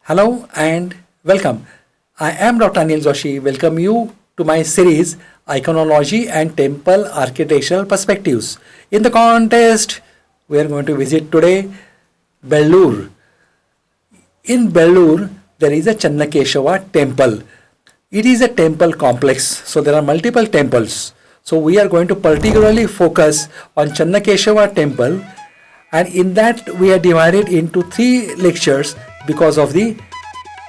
Hello and welcome. I am Dr. Anil Joshi. Welcome you to my series Iconology and Temple Architectural Perspectives. In the contest, we are going to visit today Bellur. In Belur, there is a Channakeshva temple. It is a temple complex, so there are multiple temples. So we are going to particularly focus on Channakeshva temple, and in that we are divided into three lectures because of the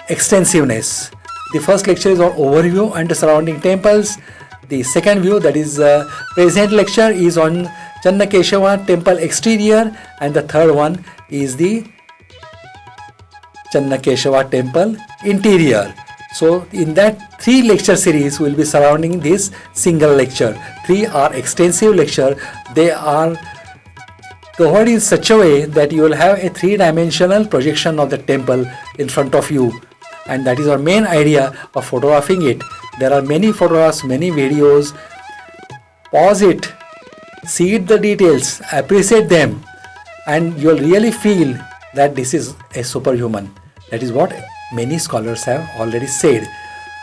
extensiveness. The first lecture is on overview and the surrounding temples. The second view, that is present lecture, is on Channakeshva temple exterior, and the third one is the Channakeshva temple interior. So in that three lecture series will be surrounding this single lecture. Three are extensive lecture. They are covered in such a way that you will have a three-dimensional projection of the temple in front of you, and that is our main idea of photographing it. There are many photographs, many videos. Pause it, see the details, appreciate them, and you will really feel that this is a superhuman. That is what many scholars have already said.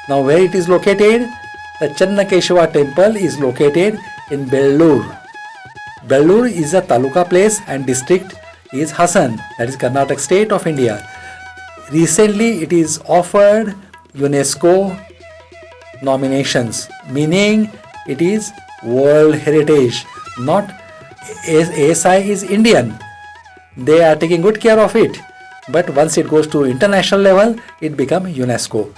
Now, where it is located? The Channakeshva temple is located in Bellur. Belur is a taluka place and district is Hassan, that is Karnataka state of India. Recently it is offered UNESCO nominations, meaning it is World Heritage. Not ASI is Indian. They are taking good care of it. But once it goes to international level, it becomes UNESCO.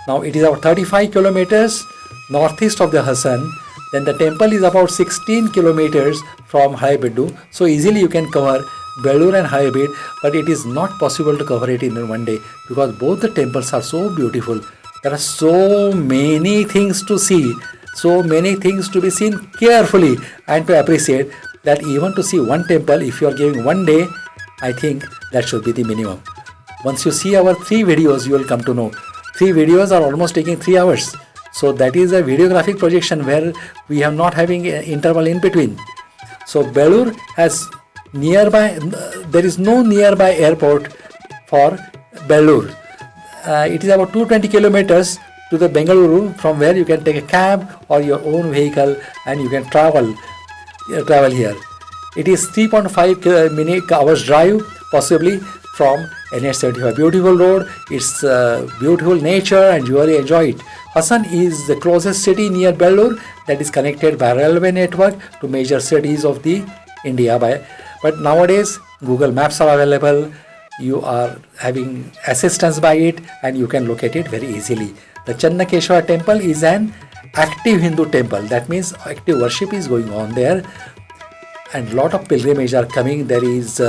Now it is about 35 kilometers northeast of the Hassan. Then the temple is about 16 kilometers from Haybedu. So easily you can cover Belur and Haybed, but it is not possible to cover it in one day because both the temples are so beautiful. There are so many things to see, so many things to be seen carefully and to appreciate, that even to see one temple, if you are giving one day, I think that should be the minimum. Once you see our three videos, you will come to know. Three videos are almost taking 3 hours. So that is a videographic projection where we are not having an interval in between. So Belur has nearby, there is no nearby airport for Belur. It is about 220 kilometers to the Bengaluru, from where you can take a cab or your own vehicle and you can travel here. It is 3.5 hours drive, possibly, from NH75. Beautiful road, it's beautiful nature, and you really enjoy it. Hassan is the closest city near Bellur that is connected by railway network to major cities of the India. But nowadays Google Maps are available. You are having assistance by it, and you can locate it very easily. The Channakeshwa temple is an active Hindu temple. That means active worship is going on there, and lot of pilgrimage are coming. There is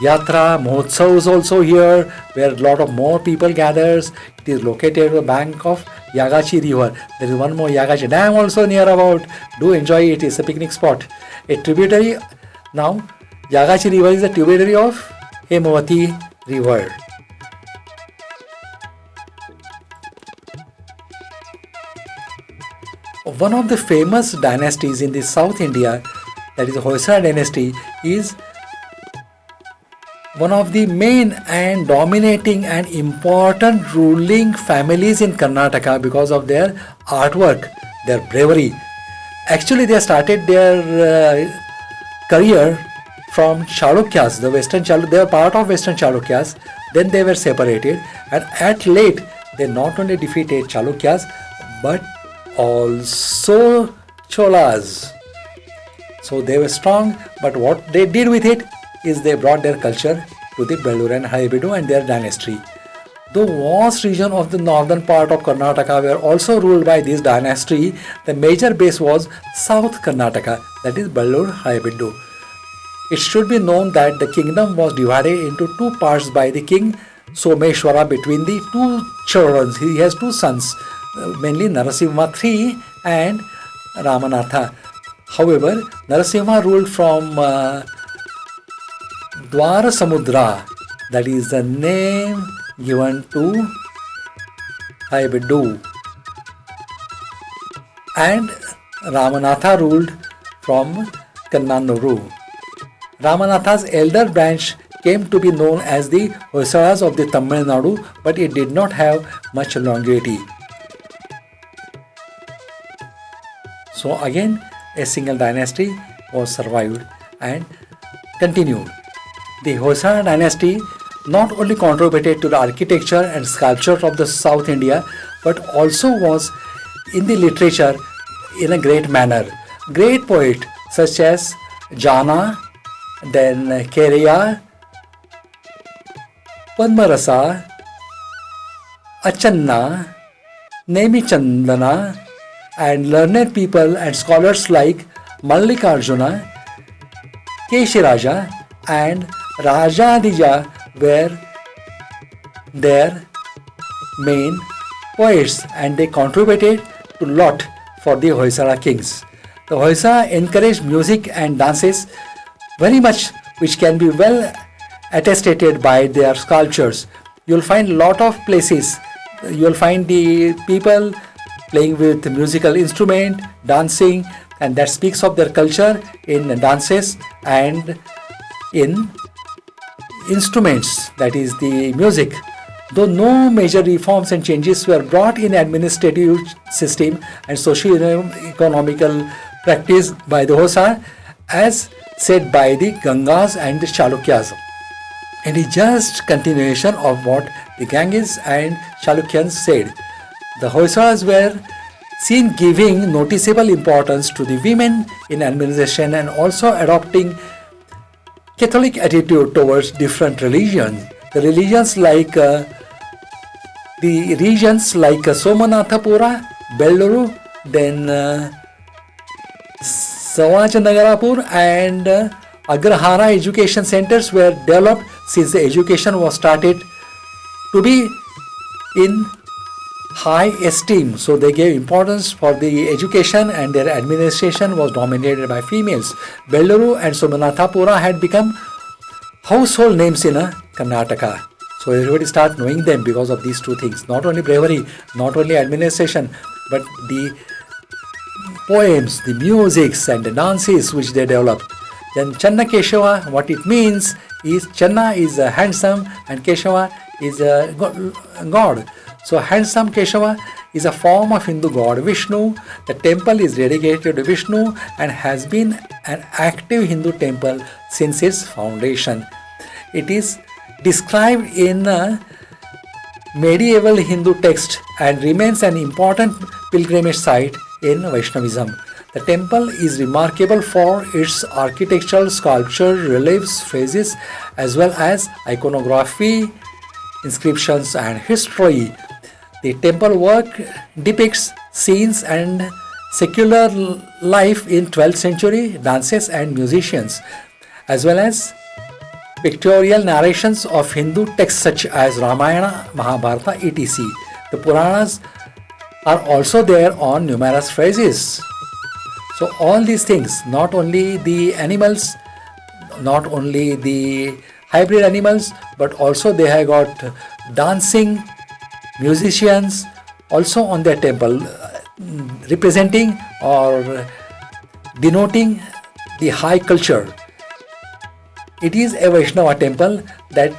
Yatra, Mahotsav is also here, where a lot of more people gathers. It is located on the bank of Yagachi river. There is one more Yagachi dam also near about. Do enjoy it. It's a picnic spot. A tributary. Now, Yagachi river is a tributary of Hemavati river. One of the famous dynasties in the South India, that is Hoysala dynasty, is one of the main and dominating and important ruling families in Karnataka because of their artwork, their bravery. Actually, they started their career from Chalukyas, the Western Chalukya. They were part of Western Chalukyas. Then they were separated, and at late they not only defeated Chalukyas but also Cholas. So they were strong, but what they did with it is they brought their culture to the Belur and Haybedu and their dynasty. The vast region of the northern part of Karnataka were also ruled by this dynasty. The major base was South Karnataka, that is Bellur Haybedu. It should be known that the kingdom was divided into two parts by the king Someshwara between the two children. He has two sons, mainly Narasimha III and Ramanatha. However, Narasimha ruled from Dwara Samudra, that is the name given to Haybedu, and Ramanatha ruled from Kannanuru. Ramanatha's elder branch came to be known as the Hoysalas of the Tamil Nadu, but it did not have much longevity. So again, a single dynasty was survived and continued. The Hoysala dynasty not only contributed to the architecture and sculpture of the South India, but also was in the literature in a great manner. Great poets such as Jana, then Keria, Padmarasa, Achanna, Nemichandana, and learned people and scholars like Mallikarjuna, Keshiraja, and Rajadija were their main poets, and they contributed to lot for the Hoysala kings. The Hoysala encouraged music and dances very much, which can be well attested by their sculptures. You'll find lot of places. You'll find the people playing with musical instrument, dancing, and that speaks of their culture in dances and in instruments, that is the music. Though no major reforms and changes were brought in administrative system and socio-economical practice by the Hoysala, as said by the Gangas and the Chalukyas. It is just continuation of what the Ganges and Chalukyans said. The Hoysalas were seen giving noticeable importance to the women in administration and also adopting Catholic attitude towards different religions. The religions like Somanathapura, Bellur, then Chennigaraya and Agrahara education centers were developed since the education was started to be in high esteem. So they gave importance for the education, and their administration was dominated by females. Bellur and Somanathapura had become household names in Karnataka. So everybody start knowing them because of these two things. Not only bravery, not only administration, but the poems, the musics and the dances which they developed. Then Channakeshva, what it means is Channa is handsome and Keshava is a god. So handsome Keshava is a form of Hindu god Vishnu. The temple is dedicated to Vishnu and has been an active Hindu temple since its foundation. It is described in medieval Hindu text and remains an important pilgrimage site in Vaishnavism. The temple is remarkable for its architectural sculpture, reliefs, friezes, as well as iconography, inscriptions and history. The temple work depicts scenes and secular life in 12th century, dances and musicians, as well as pictorial narrations of Hindu texts such as Ramayana, Mahabharata, etc. The Puranas are also there on numerous phrases. So all these things, not only the animals, not only the hybrid animals, but also they have got dancing, musicians also on their temple, representing or denoting the high culture. It is a Vaishnava temple that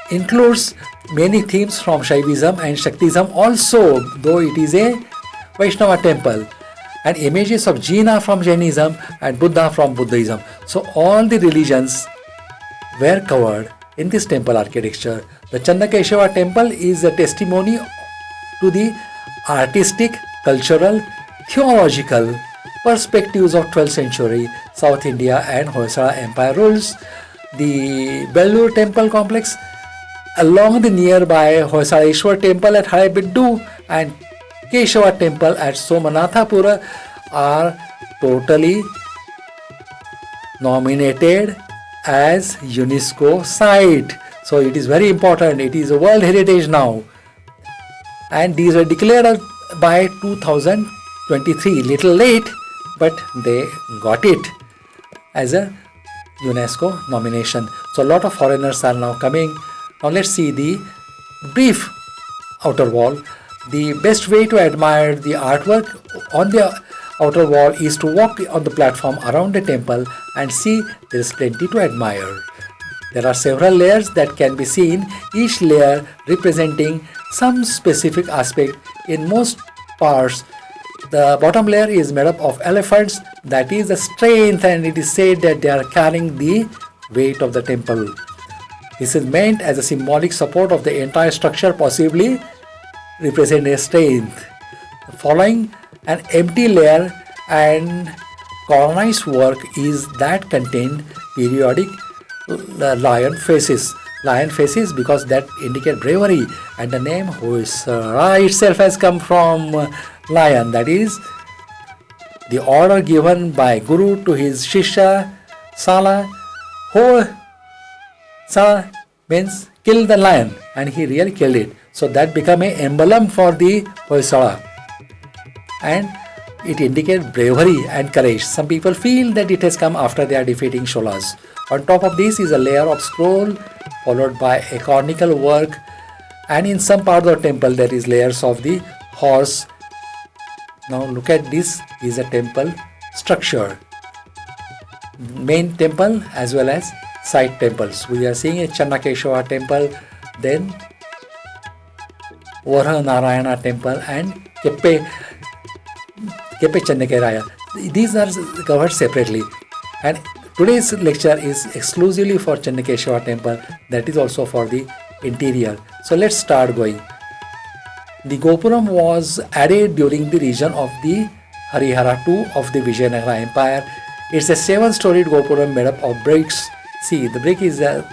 includes many themes from Shaivism and Shaktism also, though it is a Vaishnava temple, and images of Jina from Jainism and Buddha from Buddhism. So all the religions were covered in this temple architecture. The Channakeshva temple is a testimony to the artistic, cultural, theological perspectives of 12th century South India and Hoysala Empire rules. The Bellur temple complex along the nearby Hoysaleshwar temple at Haribiddu and Keshava temple at Somanathapura are totally nominated as UNESCO site. So it is very important. It is a World Heritage now. And these are declared by 2023. Little late, but they got it as a UNESCO nomination. So a lot of foreigners are now coming. Now let's see the brief outer wall. The best way to admire the artwork on the outer wall is to walk on the platform around the temple and see there is plenty to admire. There are several layers that can be seen, each layer representing some specific aspect. In most parts, the bottom layer is made up of elephants, that is the strength, and it is said that they are carrying the weight of the temple. This is meant as a symbolic support of the entire structure, possibly represent a strength. Following an empty layer and cornice work is that contain periodic lion faces. Lion faces because that indicate bravery, and the name Hoysala itself has come from lion, that is the order given by Guru to his Shishya Sala. Hoysala means kill the lion, and he really killed it. So that became an emblem for the Hoysala, and it indicates bravery and courage. Some people feel that it has come after they are defeating Sholas. On top of this is a layer of scroll followed by a cornical work, and in some part of the temple there is layers of the horse. Now look at this is a temple structure, main temple as well as side temples. We are seeing a Channakeshva temple, then Vara Narayana temple and Kappe Chennigaraya. These are covered separately, and today's lecture is exclusively for Channakeshva temple, that is also for the interior. So let's start going. The Gopuram was added during the region of the Harihara II of the Vijayanagara Empire. It's a 7-storied Gopuram made up of bricks. See, the brick is an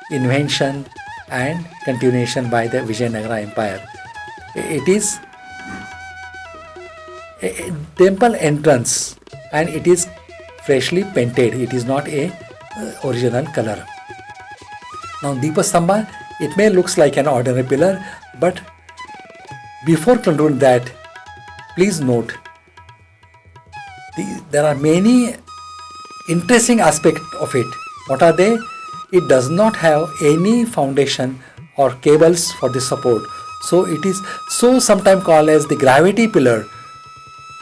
invention and continuation by the Vijayanagara Empire. It is a temple entrance and it is freshly painted. It is not a original color. Now Deepastambha, it may looks like an ordinary pillar, but before concluding that, please note there are many interesting aspects of it. What are they? It does not have any foundation or cables for the support. So it is sometimes called as the gravity pillar.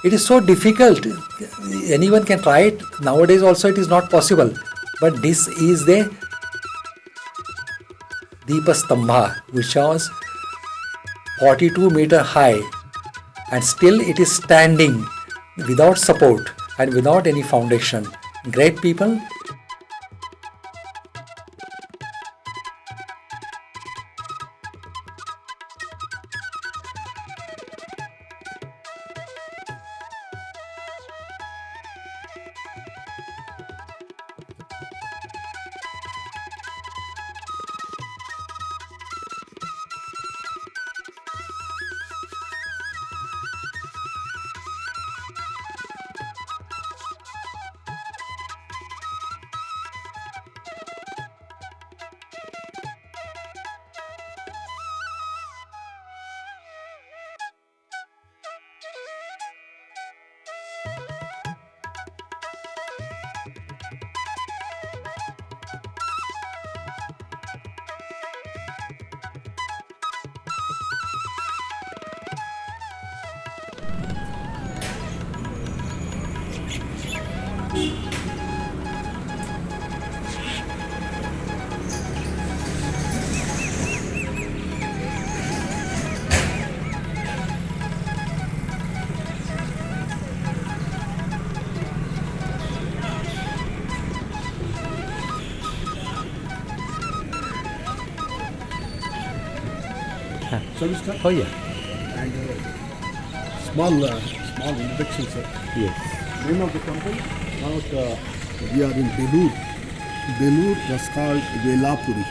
It is so difficult. Anyone can try it. Nowadays also it is not possible. But this is the Deepastambha, which was 42 meter high, and still it is standing without support and without any foundation. Great people. Shall we start? Oh yeah. And small introduction, sir. Yes. Name of the temple. Now we are in Belur. Belur was called Velapuri.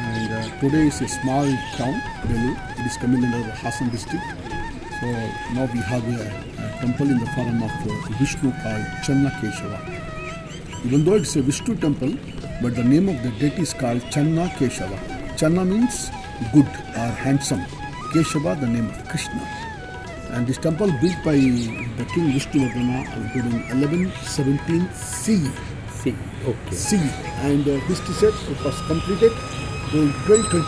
And today is a small town, Belur. It is coming under Hassan district. So now we have a temple in the form of Vishnu called Channakeshva. Even though it's a Vishnu temple, but the name of the deity is called Channakeshva. Channa means good or handsome. Keshava, the name of Krishna. And this temple built by the king Vishnuvardhana during 1117 CE. See. Okay. CE. And history said it was completed in 1220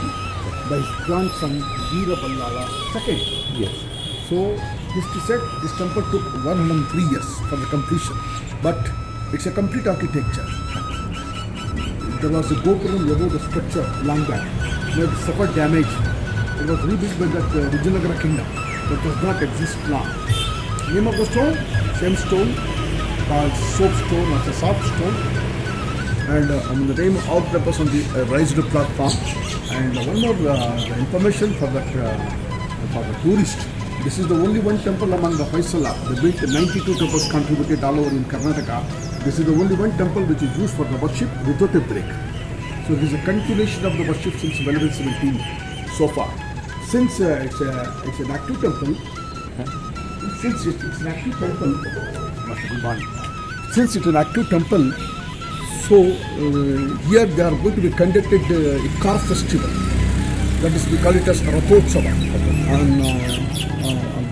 by his grandson Veeraballala II. Yes. So history said this temple took 103 years for the completion. But it's a complete architecture. there was a Gopuram above the structure along that. It suffered damage. It was rebuilt by that Vijayanagar kingdom. That does not exist now. Name of the stone? Same stone called soapstone or a soft stone. And the name of the person on the raised platform. And one more information for the tourist. This is the only one temple among the Faisala. They built 92 temples contributed all over in Karnataka. This is the only one temple which is used for the worship without a break. So this is a continuation of the worship since 1117 so far. Since it's an active temple, since it's an active temple, so here they are going to be conducted a car festival. That is, we call it as Rathotsava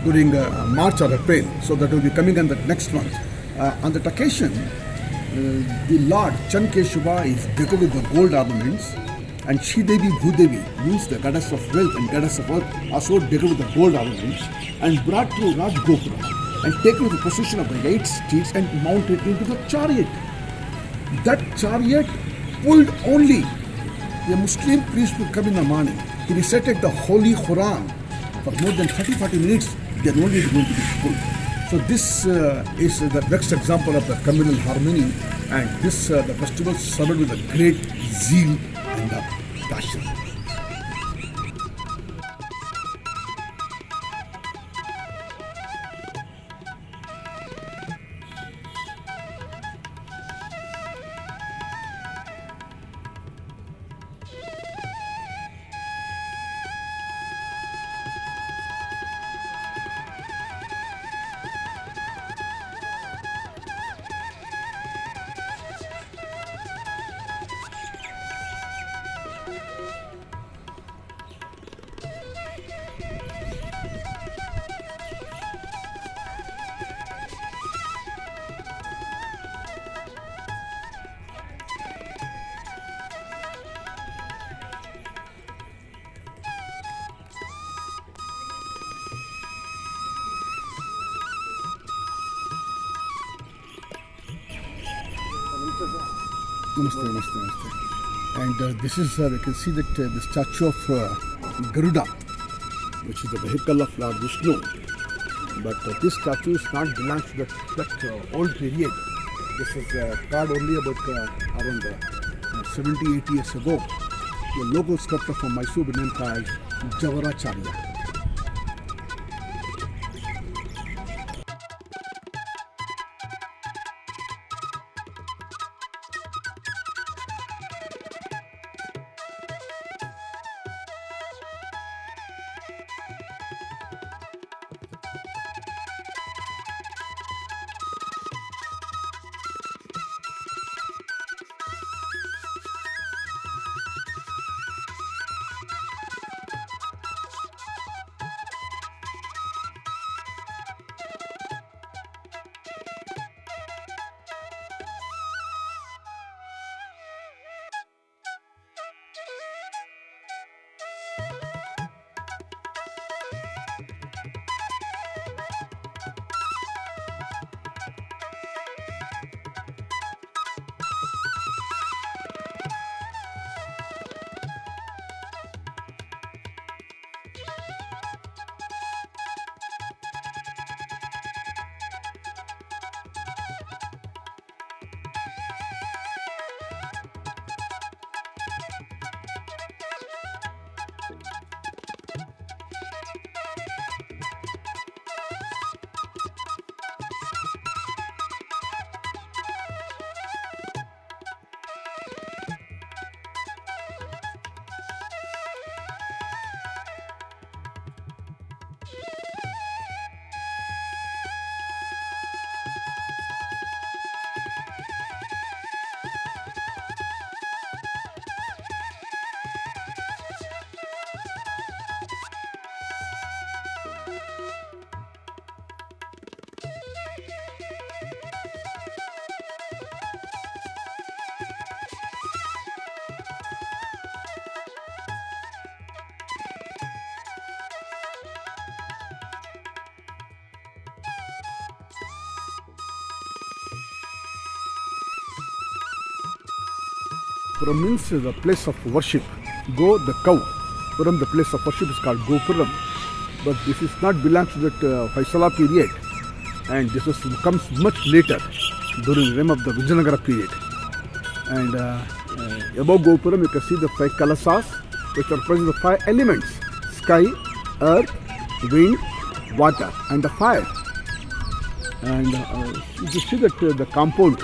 during March or April. So that will be coming on the next month. On that occasion, the Lord Channakeshva is decorated with the gold ornaments, and Shridevi Bhudevi means the goddess of wealth and goddess of earth, also decorated with the gold ornaments, and brought to Raj Gopuram and taken the possession of the 8 steeds and mounted into the chariot. That chariot pulled only a Muslim priest would come in the morning. He recited the Holy Quran for more than 30-40 minutes. They are only going to be pulled. So this is the next example of the communal harmony, and this the festival served with a great zeal and passion. Namaste, namaste, namaste. And this is, we can see that the statue of Garuda, which is the vehicle of Lord Vishnu. But this statue is not belongs to that old period. This is carved only about around 70-80 years ago. The local sculptor from Mysore began called Javaracharya. Puram means the place of worship. Go, the cow. Puram, the place of worship, is called Gopuram. But this is not belongs to that Hoysala period. And this comes much later, during the reign of the Vijayanagara period. And above Gopuram, you can see the 5 kalasas, which represent the 5 elements: sky, earth, wind, water, and the fire. And you see that the compound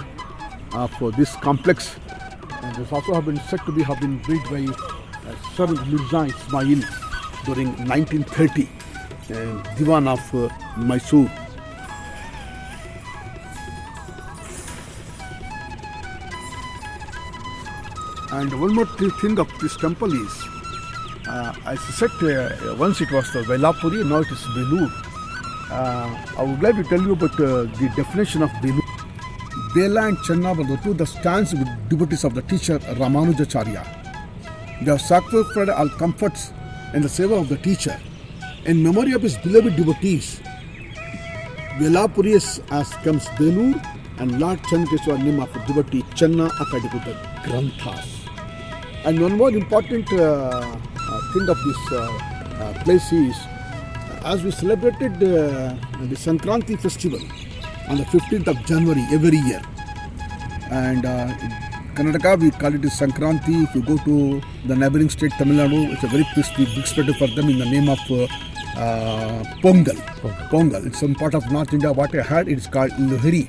of this complex, this also have been said to have been built by Sir Mirza Ismail during 1930, Diwan of Mysore. And one more thing of this temple is, as I said, once it was the Velapuri, now it is Belur. I would like to tell you about the definition of Belur. Bela and Channa were the two that stands with devotees of the teacher Ramanujacharya. They have sacrificed all comforts in the seva of the teacher. In memory of his beloved devotees, Velapuri as comes Belur, and Lord Channakeshva, name of devotee Channa Akadikuta Granthas. And one more important thing of this place is, as we celebrated the Sankranti festival on the 15th of January every year, and in Karnataka we call it Sankranti. If you go to the neighboring state Tamil Nadu, it's a very big festival for them in the name of Pongal. Pongal. It's some part of North India. What I heard, it is called Lohri.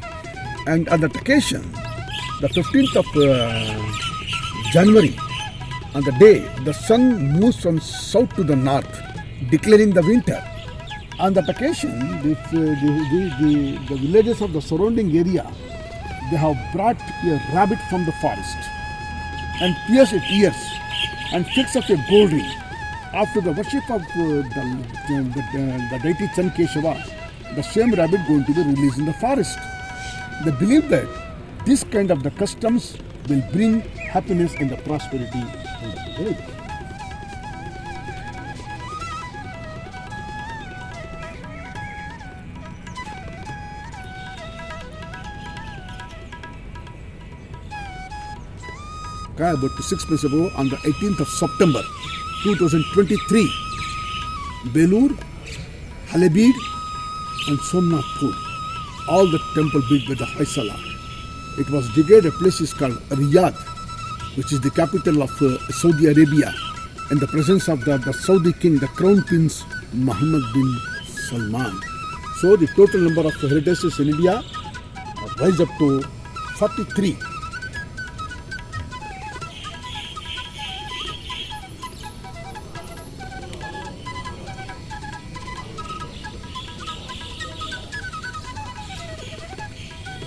And on that occasion, the 15th of January, on the day, the sun moves from south to the north, declaring the winter. On that occasion, the villages of the surrounding area, they have brought a rabbit from the forest and pierced its ears and fixed up a gold ring. After the worship of the deity Channakeshva, the same rabbit going to be released in the forest. They believe that this kind of the customs will bring happiness and the prosperity in the village. About 6 months ago, on the 18th of September 2023, Belur, Halebid and Somnathpur, all the temple built by the Hoysala. It was digged, a place is called Riyadh, which is the capital of Saudi Arabia, in the presence of the Saudi king, the crown prince Mohammed bin Salman. So the total number of heritages in India rise up to 43.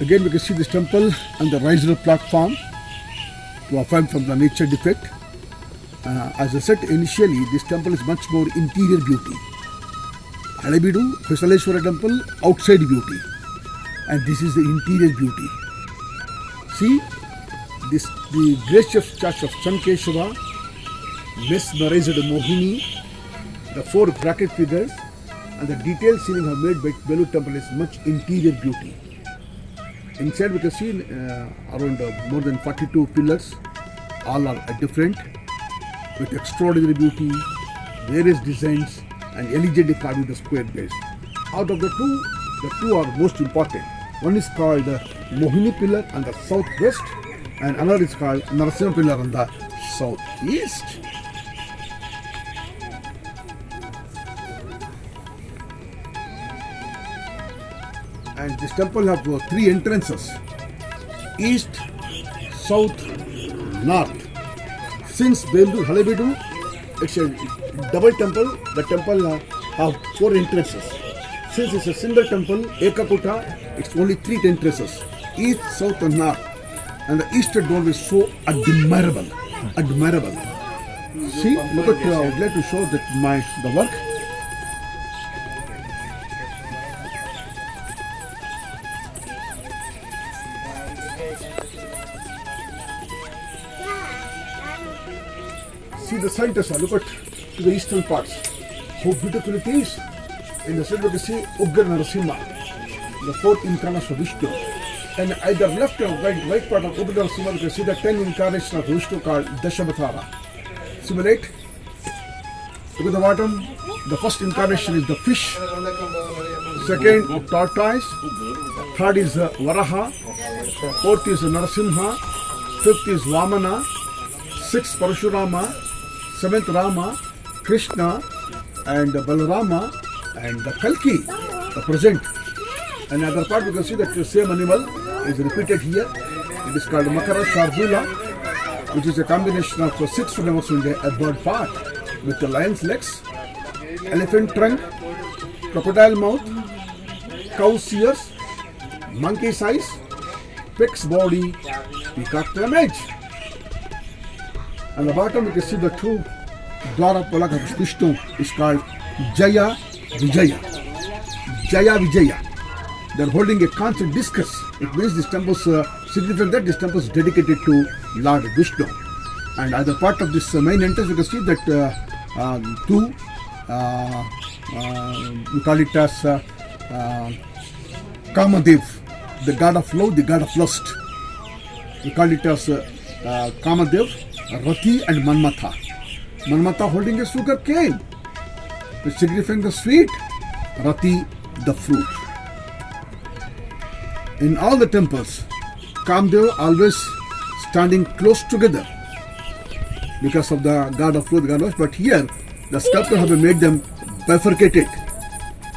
Again, we can see this temple on the riser platform to affirm from the nature defect. As I said initially, this temple is much more interior beauty. Halebidu, Hoysaleshwara temple, outside beauty. And this is the interior beauty. See, the gracious church of Channakeshva, mesmerized Mohini, the 4 bracket figures, and the detailed ceiling have made by Belur temple is much interior beauty. Inside we can see around more than 42 pillars, all are different, with extraordinary beauty, various designs and elegantly carved with the square base. Out of the two are most important. One is called Mohini pillar on the southwest and another is called Narasimha pillar on the southeast. And this temple have 3 entrances: east, south, north. Since Belur Halebidu, it's a double temple. The temple have 4 entrances. Since it's a single temple, Ekakuta, it's only 3 entrances: east, south, and north. And the eastern door is so admirable. See, look at. I would like to show that the work. See the center, look at the eastern parts. How beautiful it is. In the center we see Ugra Narasimha, the 4th incarnation of Vishnu. And either left or right part of Upadana Sima, you can see the 10 incarnations of Vishnu called Dashavatara. Simulate. Look at the bottom. The first incarnation is the fish. Second, tortoise. Third is Varaha. Fourth is Narasimha. Fifth is Vamana. Sixth, Parashurama. Seventh, Rama. Krishna. And Balarama. And the Kalki, the present. And other part you can see that the same animal is repeated here. It is called Makara Shardula, which is a combination of 6 animals in a bird part with the lion's legs, elephant trunk, crocodile mouth, cow's ears, monkey's eyes, pig's body, peacock plumage. On the bottom you can see the two Dwara Palak of Vishnu is called Jaya Vijaya. Jaya Vijaya. They are holding a constant discus. It means this temple is significant that this temple is dedicated to Lord Vishnu. And as a part of this main entrance, you can see that two, we call it as Kamadev, the god of love, the god of lust. We call it as Kamadev, Rati and Manmatha. Manmatha holding a sugar cane, which signifying the sweet, Rati the fruit. In all the temples, Kamdev always standing close together because of the god of love, the god of lust. But here, the sculptor have made them bifurcated.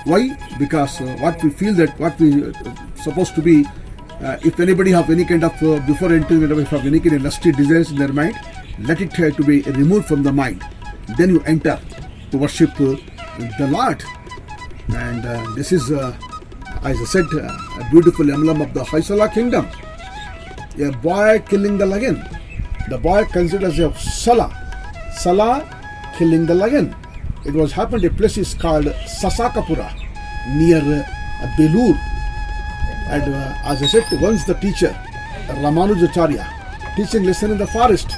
Why? Because what we feel that what we supposed to be, if anybody have any kind of before entering, if have any kind of lusty desires in their mind, let it to be removed from the mind. Then you enter to worship the Lord. And this is, as I said, a beautiful emblem of the Hoysala kingdom. A boy killing the lion. The boy considered as a Sala. Sala killing the lion. It was happened, a place is called Sasakapura near Belur. And as I said, once the teacher, Ramanujacharya, teaching lesson in the forest,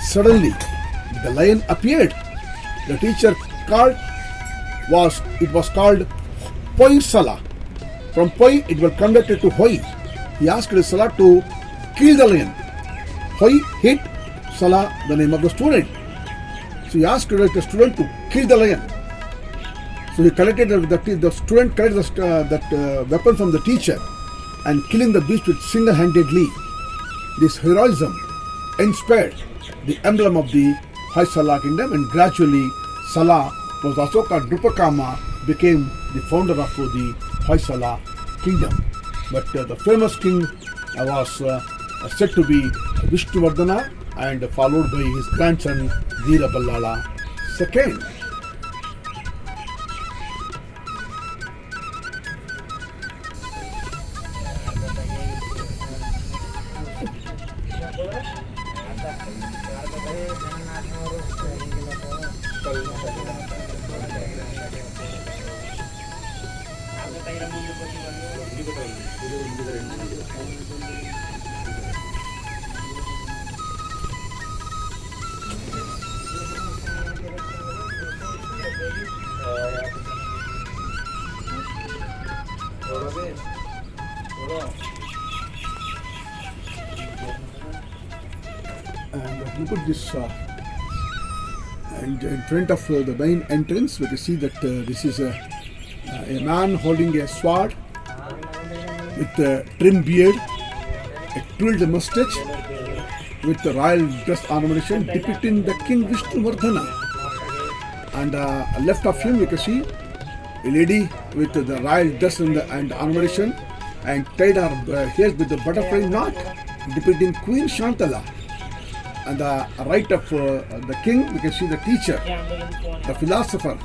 suddenly the lion appeared. The teacher called, it was called Poi Sala. From Poi, it was converted to Hoi. He asked the Sala to kill the lion. Hoi hit Sala, the name of the student. So he asked the student to kill the lion. So he collected the student collected that weapon from the teacher and killing the beast with single-handedly. This heroism inspired the emblem of the Hoysala kingdom, and gradually Sala was Asoka Drupakama became the founder of the Hoysala kingdom. But the famous king was said to be Vishnuvardhana and followed by his grandson Veeraballala II. And look at this, and in front of the main entrance, we can see that this is a man holding a sword with a trim beard, a twirled mustache, with the royal dress ornamentation depicting the King Vishnuvardhana. And left of him, we can see a lady with the royal dress and ornamentation and tied her hair with the butterfly knot depicting Queen Shantala. And right of the king, we can see the teacher, the philosopher,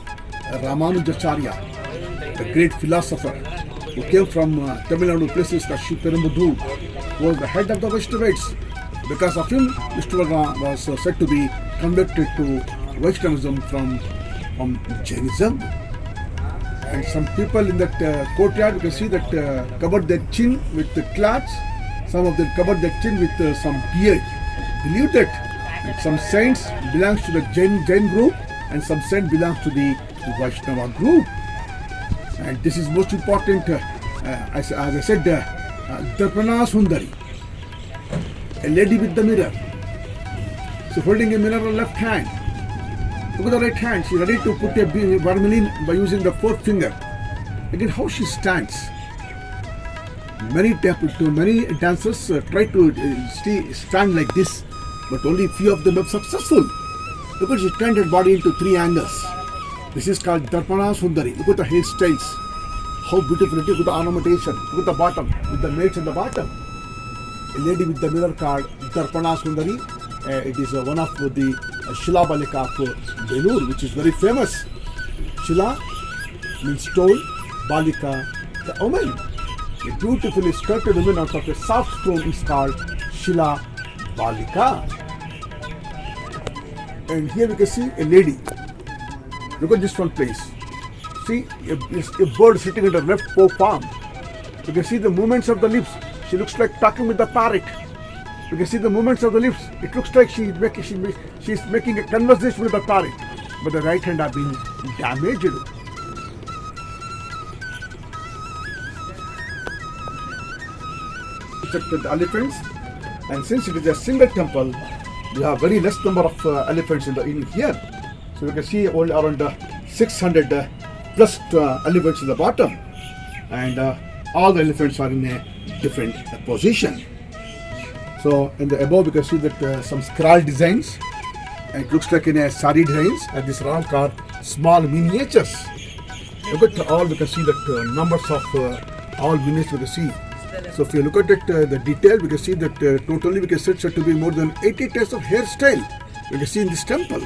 Ramanujacharya, the great philosopher who came from Tamil Nadu places like Shiperambudu, who was the head of the Vaishnavites. Because of him, Vishnuvardhana was said to be converted to Vaishnavism from Jainism. And some people in that courtyard, you can see that covered their chin with the cloths. Some of them covered their chin with some beard. Believe that some saints belongs to the Jain group and some saints belongs to the Vaishnava group. And this is most important. As I said, Darpana Sundari, a lady with the mirror. So holding a mirror on left hand. Look at the right hand. She's ready to put a vermilion by using the fourth finger. Again, how she stands. Many dancers try to stand like this, but only few of them are successful. Look at she turned her body into three angles. This is called Darpana Sundari. Look at the hairstyles. How beautiful it is. Look at the ornamentation. Look at the bottom, with the maids at the bottom. A lady with the mirror called Darpana Sundari. It is one of the Shila Balika of Belur, which is very famous. Shila means stone, Balika, the woman. A beautifully sculpted woman out of a soft stone is called Shila Balika. And here we can see a lady. Look at this one place. See a bird sitting in the left palm. You can see the movements of the lips. She looks like talking with the parrot. You can see the movements of the lips. It looks like she's making a conversation with the parrot. But the right hand have been damaged. The elephants, and since it is a single temple, we have very less number of elephants in here. So you can see only around 600 plus elephants in the bottom, and all the elephants are in a different position. So in the above, you can see that some scroll designs. And it looks like in a sari designs, and these are all called small miniatures. Look at all, we can see that numbers of all miniatures we can see. So if you look at it, the detail, we can see that totally we can say to be more than 80 types of hairstyle we can see in this temple,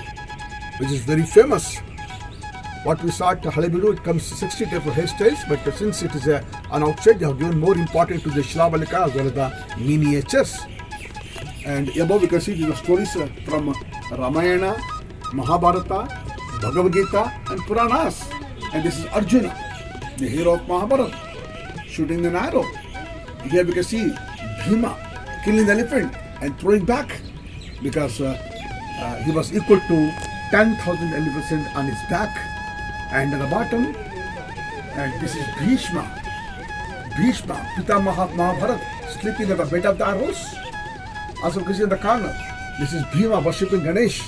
which is very famous. What we saw at Halebedu, it comes 60 types of hairstyles, but since it is an outside, they have given more importance to the Shilabalika as well as the miniatures. And above we can see the stories from Ramayana, Mahabharata, Bhagavad Gita and Puranas. And this is Arjuna, the hero of Mahabharata, shooting an arrow. Here we can see Bhima killing the elephant and throwing back because he was equal to 10,000 elephants on his back. And at the bottom, and this is Bhishma, Pitamaha of Mahabharata, sleeping at the bed of the arrows. Also, you can see in the corner, this is Bhima worshipping Ganesh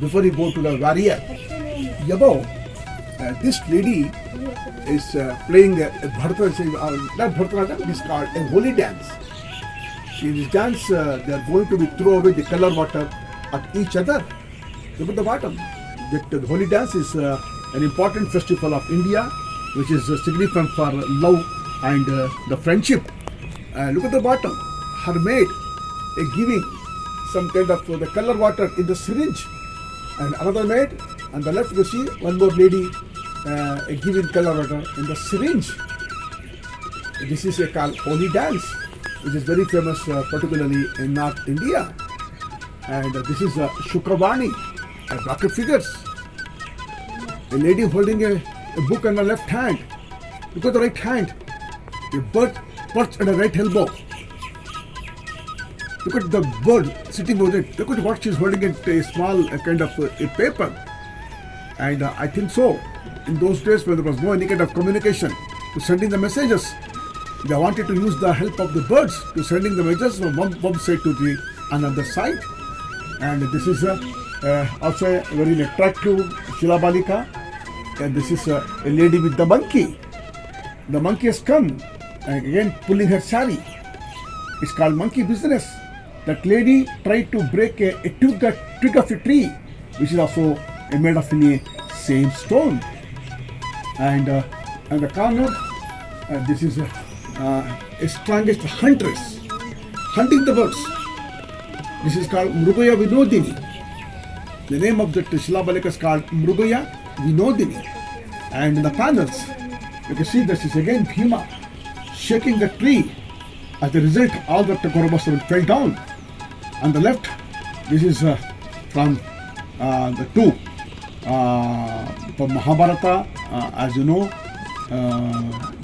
before he go to the warrior. Above, this lady is playing Bharatanatyam, it is called a holy dance. In this dance, they are going to be throw away the color water at each other. Look at the bottom. The holy dance is an important festival of India, which is significant for love and the friendship. Look at the bottom. Her maid is giving some kind of the color water in the syringe, and another maid on the left you see one more lady giving color water in the syringe. This is a called holy dance, which is very famous particularly in North India. And this is Shukravani, rocket figures. A lady holding a book on the left hand. Look at the right hand. A bird perched at the right elbow. Look at the bird sitting over it. Look at what she's holding it, a small kind of a paper. And I think so, in those days when there was no any kind of communication to sending the messages, they wanted to use the help of the birds to sending the messages from one side to the another side. And this is also a very attractive Shilabalika. And this is a lady with the monkey. The monkey has come and again pulling her sari. It's called monkey business. That lady tried to break a twig of a tree, which is also made of the same stone. And the corner, this is a strongest huntress, hunting the birds. This is called Mrugaya Vinodini. The name of the Shilabalika is called Mrugaya Vinodini. And in the panels, you can see this is again Bhima shaking the tree. As a result, all the Korobas fell down. On the left, this is from the two from Mahabharata. As you know,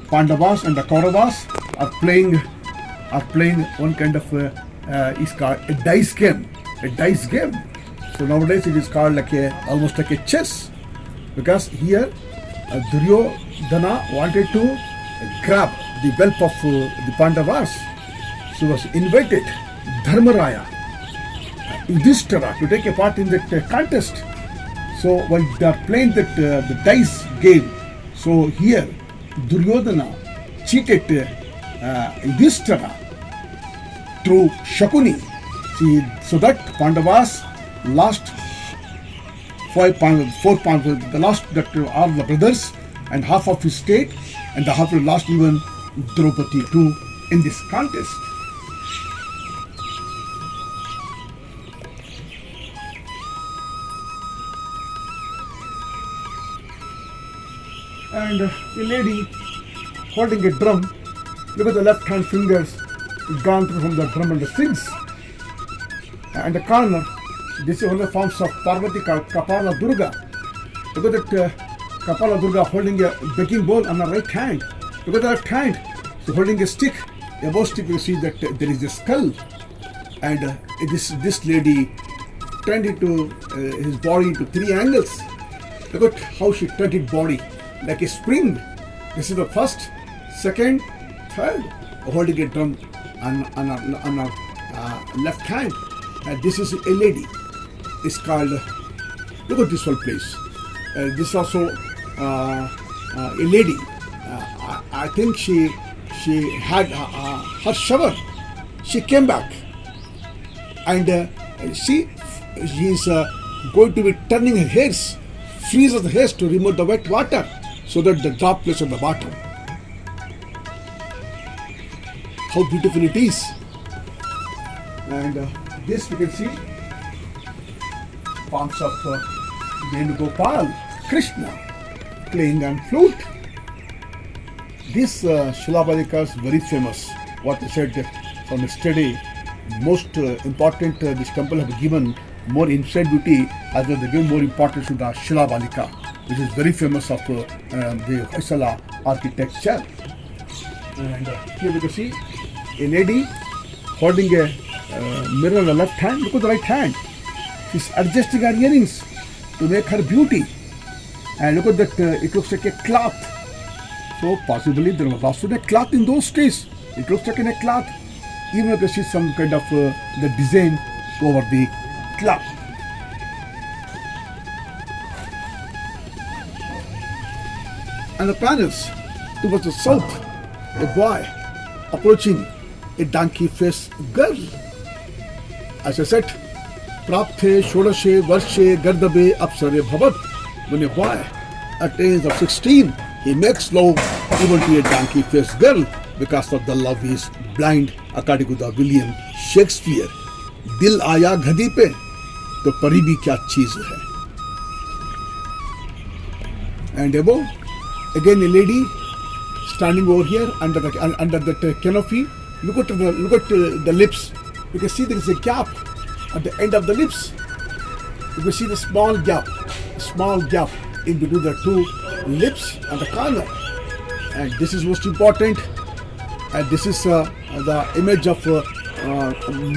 Pandavas and the Kauravas are playing one kind of is called a dice game. So nowadays it is called like almost like a chess, because here Duryodhana wanted to grab the wealth of the Pandavas. She was invited Dharmaraya, Yudhishthira to take a part in that contest. So while they are playing that the dice game, so here Duryodhana cheated Yudhishthira through Shakuni. See, so that Pandavas lost four Pandavas, the lost that are the brothers and half of his state, and the half lost even Draupadi too in this contest. And a lady holding a drum. Look at the left hand fingers gone through from the drum and the strings. And the corner, this is one of the forms of Parvati Kapala Durga. Look at that Kapala Durga holding a baking bowl on the right hand. Look at the left hand, she's holding a stick. Above stick you see that there is a skull. And this lady turned into his body into three angles. Look at how she turned his body like a spring. This is the first, second, third, holding a drum on her left hand. And this is a lady. It's called, look at this whole place. This is also a lady. I think she had her shower. She came back and she is going to be turning her hairs, freezes the hairs to remove the wet water so that the droplets at the bottom. How beautiful it is. And this we can see forms of Venugopal, Krishna playing on flute. This Shilabalika is very famous. What they said from yesterday, most important, this temple have given more inside beauty as well they give more importance to the Shilabalika, which is very famous of the Hoysala architecture. And here we can see a lady holding a mirror on the left hand. Look at the right hand. She's adjusting her earrings to make her beauty. And look at that, it looks like a cloth. So possibly there was also a cloth in those days. It looks like a cloth. Even if you see some kind of the design over the cloth. And the panels towards the south, a boy approaching a donkey-faced girl. As I said, Prapthe Shodashe Varshe Gardabe Apsare Bhavat. When a boy at the age of 16, he makes love even to a donkey-faced girl because of the love he is blind, according to the William Shakespeare. Dil aaya ghadi pe, to pari bhi kya cheez hai. And above, again a lady standing over here under that canopy. Look at the lips. You can see there is a gap at the end of the lips. You can see the small gap in between the two lips and the corner. And this is most important. And this is the image of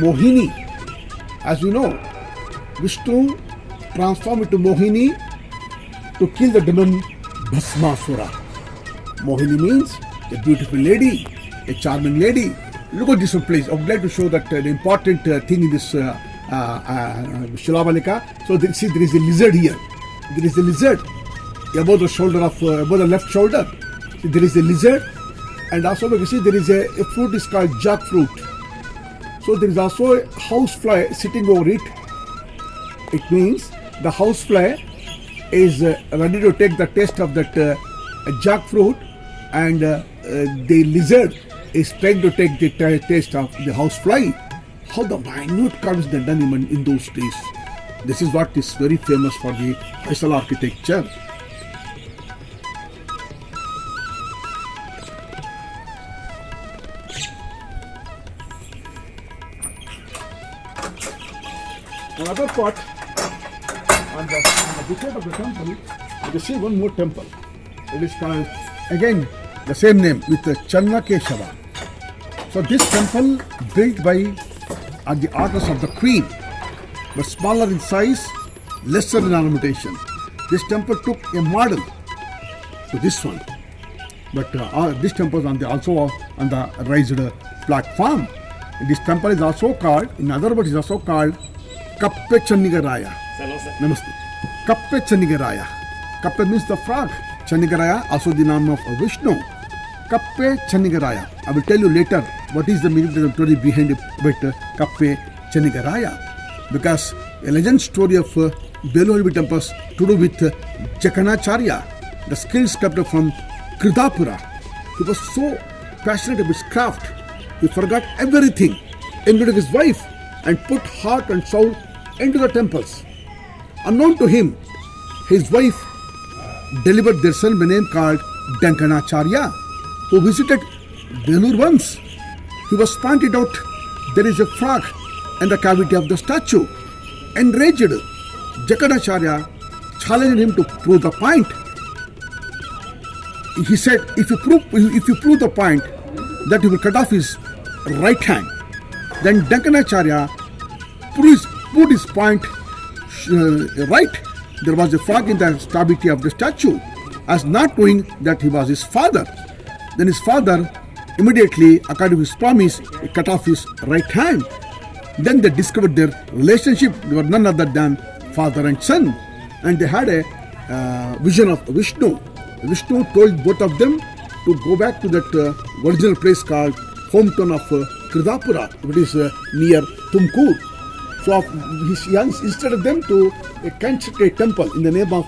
Mohini. As we know, Vishnu transformed into Mohini to kill the demon Bhasmasura. Mohini means a beautiful lady, a charming lady. Look at this place. I would like to show that the important thing in this Shilabalika. So see, there is a lizard here. There is a lizard above the shoulder of above the left shoulder. See, there is a lizard, and also you can see there is a fruit is called jackfruit. So there is also a housefly sitting over it. It means the housefly is ready to take the taste of that jackfruit, and the lizard is trying to take the taste of the housefly. How the minute carvings they done in those days. This is what is very famous for the Hoysala architecture. Another part on the before of the temple, you can see one more temple. It is called again the same name with Channakeshva. So this temple built by at the orders of the queen, but smaller in size, lesser in ornamentation. This temple took a model to this one. but this temple is also on the raised platform. This temple is also called, in other words, is also called Kappe Chennigaraya. Namaste. Kappe Chennigaraya. Kappe means the frog. Chennigaraya, also the name of Vishnu. Kappe Chennigaraya. I will tell you later what is the meaning, the story behind it with Kappe Chennigaraya. Because a legend story of Belur temples to do with Jaganacharya, the skilled sculptor from Kridapura. He was so passionate about his craft, he forgot everything, including his wife, and put heart and soul into the temples. Unknown to him, his wife delivered their son by name called Dankanacharya, who visited Belur once. He was pointed out there is a frog in the cavity of the statue. Enraged, Jaganacharya challenged him to prove the point. He said, if you prove the point that he will cut off his right hand, then Dankanacharya put his point right. There was a frog in the cavity of the statue, as not knowing that he was his father. Then his father immediately, according to his promise, he cut off his right hand. Then they discovered their relationship. They were none other than father and son, and they had a vision of Vishnu. Vishnu told both of them to go back to that original place called hometown of Kridapura, which is near Tumkur. So he instead of them to construct a temple in the name of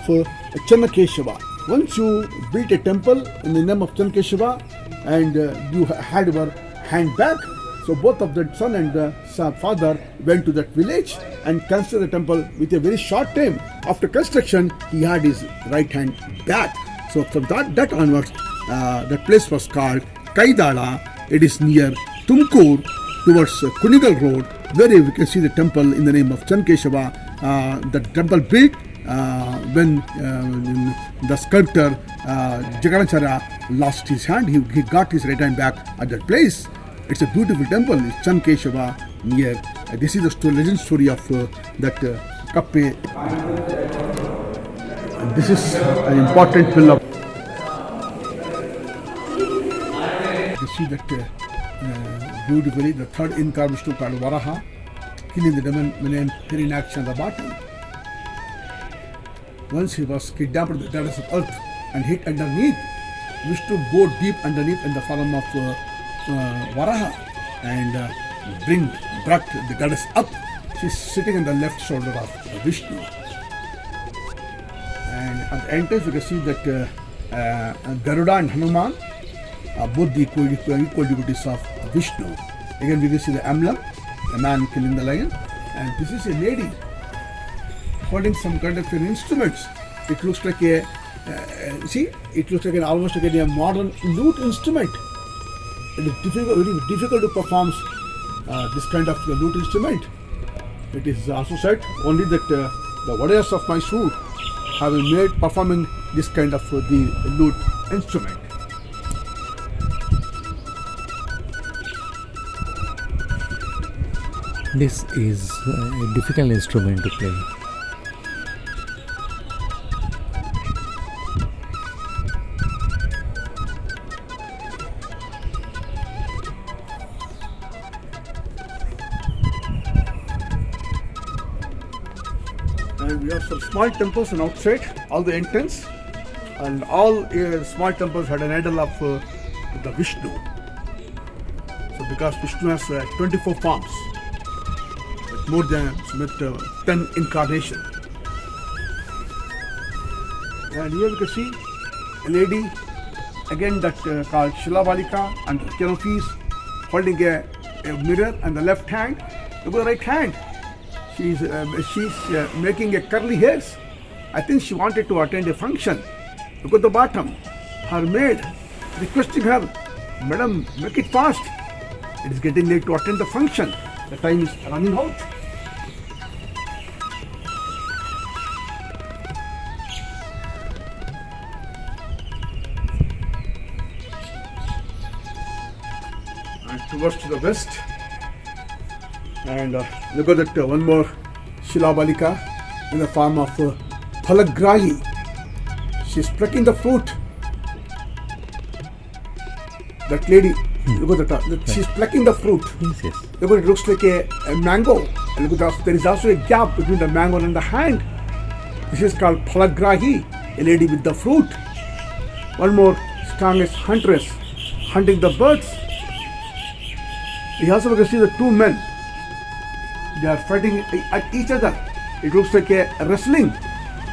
Channakeshva. Once you built a temple in the name of Channakeshva and you had your hand back, so both of the son and father went to that village and constructed the temple with a very short time. After construction, he had his right hand back. So from that onwards, that place was called Kaidala. It is near Tumkur towards Kunigal Road, where you can see the temple in the name of Channakeshva. The temple built when the sculptor Jaganacharya lost his hand. He got his right hand back at that place. It's a beautiful temple. It's Channakeshva near. This is the legend story of that Kappe. This is an important pillar. You see that beautifully. The third incarnation called Varaha, killing the demon named Hirinakshi on the bottom. Once he was kidnapped by the goddess of earth and hit underneath, Vishnu go deep underneath in the form of Varaha and brought the goddess up. She's sitting on the left shoulder of Vishnu. And at the entrance you can see that Garuda and Hanuman are both the equal devotees of Vishnu. Again we can see the emblem, a man killing the lion, and this is a lady holding some kind of instruments. It looks like it looks like almost like a modern lute instrument. It is very difficult to perform this kind of lute instrument. It is also said only that the warriors of Mysore have been made performing this kind of the lute instrument. This is a difficult instrument to play. And we have some small temples on outside, all the entrance, and all small temples had an idol of the Vishnu. So because Vishnu has 24 forms, more than 10 incarnation. And here we can see a lady again that called Shilabalika, and her canopy is holding a mirror and the left hand. Look at the right hand. She's making a curly hairs. I think she wanted to attend a function. Look at the bottom. Her maid requesting her, Madam, make it fast. It is getting late to attend the function. The time is running out. And towards to the west. And look at that one more Shilabalika in the form of Phalagrahi. She is plucking the fruit. That lady, look at that. She's plucking the fruit. Yes. Look at it, looks like a mango. And look at that, there is also a gap between the mango and the hand. This is called Phalagrahi, a lady with the fruit. One more strongest huntress, hunting the birds. We also can see the two men. They are fighting at each other. It looks like a wrestling.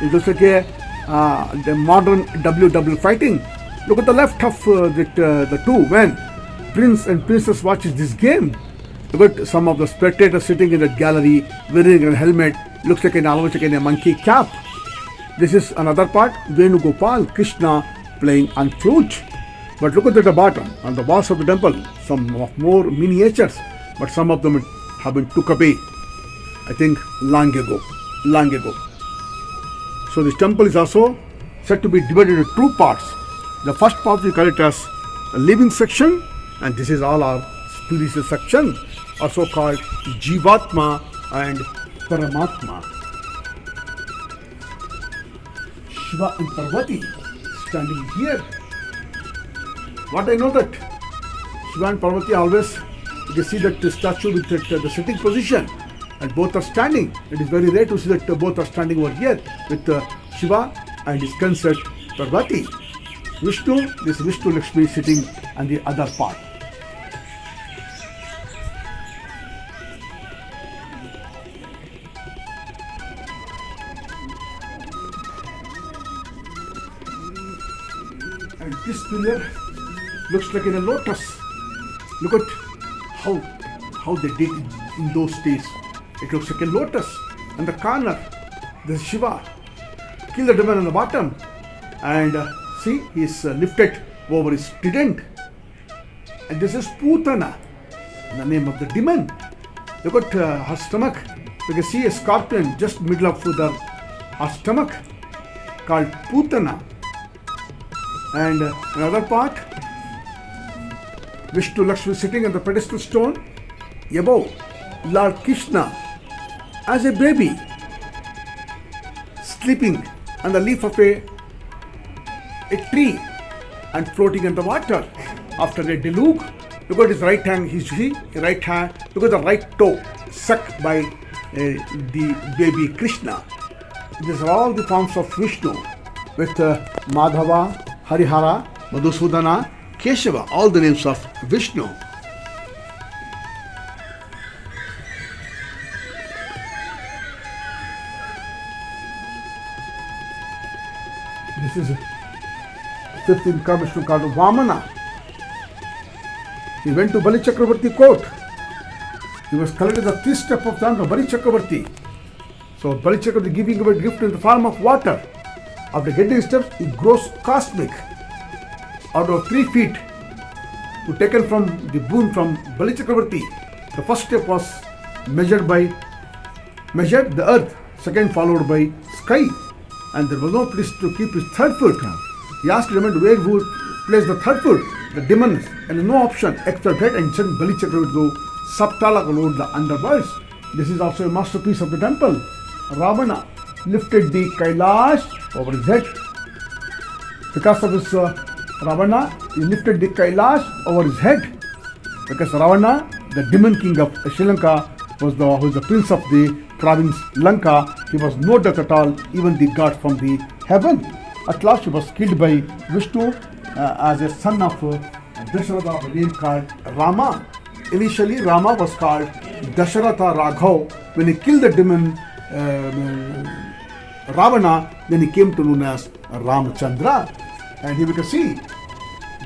It looks like the modern WW fighting. Look at the left of the two men. Prince and princess watches this game. Look at some of the spectators sitting in the gallery wearing a helmet. Looks like almost like a monkey cap. This is another part. Venugopal, Krishna playing on flute. But look at the bottom, on the walls of the temple, some of more miniatures, but some of them have been took away, I think, long ago. So this temple is also said to be divided into two parts. The first part we call it as a living section, and this is all our spiritual section, also called Jivatma and Paramatma. Shiva and Parvati standing here. What I know that Shiva and Parvati always, you can see that the statue with the sitting position, and both are standing. It is very rare to see that both are standing over here with Shiva and his consort Parvati. Vishnu, this Vishnu Lakshmi sitting on the other part. And this pillar looks like in a lotus. Look at how they did it in those days. It looks like a lotus. And the corner, there's Shiva. Kill the demon on the bottom. And see, he is lifted over his trident. And this is Putana, the name of the demon. Look at her stomach. You can see a scorpion just middle of her stomach called Putana. And another part, Vishnu Lakshmi sitting on the pedestal stone. Above, Lord Krishna as a baby sleeping on the leaf of a tree and floating in the water after a deluge. Look at his right hand, right hand, look at the right toe sucked by the baby Krishna. These are all the forms of Vishnu with Madhava, Harihara, Madhusudana, Keshava, all the names of Vishnu. This is 5th incarnation called Vamana. He went to Bali Chakravarti court. He was collected the 3 steps of the Bali Chakravarti. So Bali Chakravarti giving away gift in the form of water. After getting steps, he grows cosmic. Out of 3 feet, who taken from the boon from Bali Chakravarti. The first step was measured the earth, second followed by sky, and there was no place to keep his third foot. He asked the demon where would place the third foot. The demons, and no option except that, and sent Bali Chakravarti to Saptala Kalod, the underworld. This is also a masterpiece of the temple. Ravana lifted the Kailash over his head. Because of his Ravana, he lifted the Kailash over his head. Because Ravana, the demon king of Sri Lanka, was the prince of the province Lanka. He was no death at all, even the god from the heaven. At last he was killed by Vishnu as a son of Dasharatha, a name called Rama. Initially Rama was called Dasharatha Raghav. When he killed the demon Ravana, then he came to known as Ramachandra. And here we can see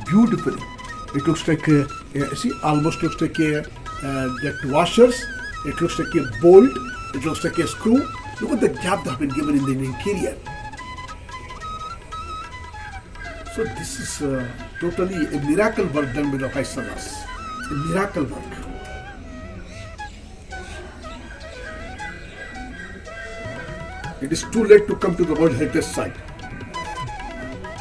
beautifully. It looks like almost looks like that washers. It looks like a bolt. It looks like a screw. Look at the gap that has been given in the interior. So this is totally a miracle work done by the Vaishnavas. A miracle work. It is too late to come to the World Heritage Site.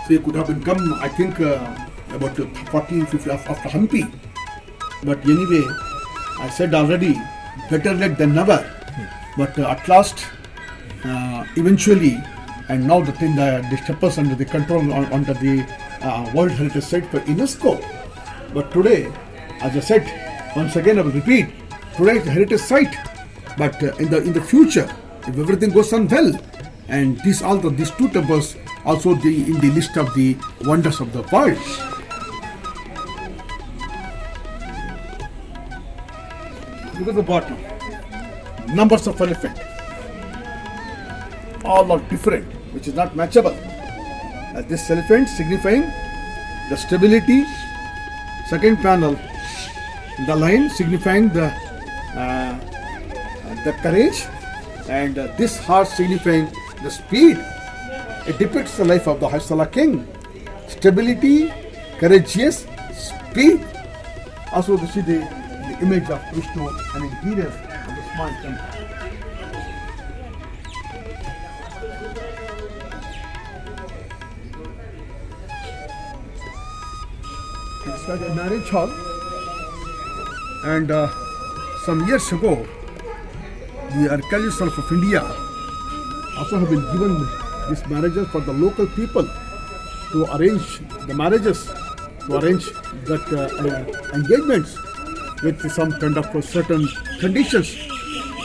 So it could have been come, I think, about 40, 50 after Hampi. But anyway, I said already, better late than never. But at last, eventually, and now the thing, the steppers under the control under the World Heritage Site for UNESCO. But today, as I said, once again I will repeat, today it's a heritage site. But in the future, if everything goes on well, and these two temples also in the list of the wonders of the world. Look at the bottom. Numbers of elephant. All are different, which is not matchable. This elephant signifying the stability. Second panel, the lion signifying the courage, and this horse signifying the speed. It depicts the life of the Hoysala king. Stability, courageous, speed. Also, you see the image of Vishnu and interior of the small temple. It's like a marriage hall, and some years ago, the archaeologists of India also have been given these marriages for the local people to arrange the marriages, to arrange that engagements with some kind of certain conditions.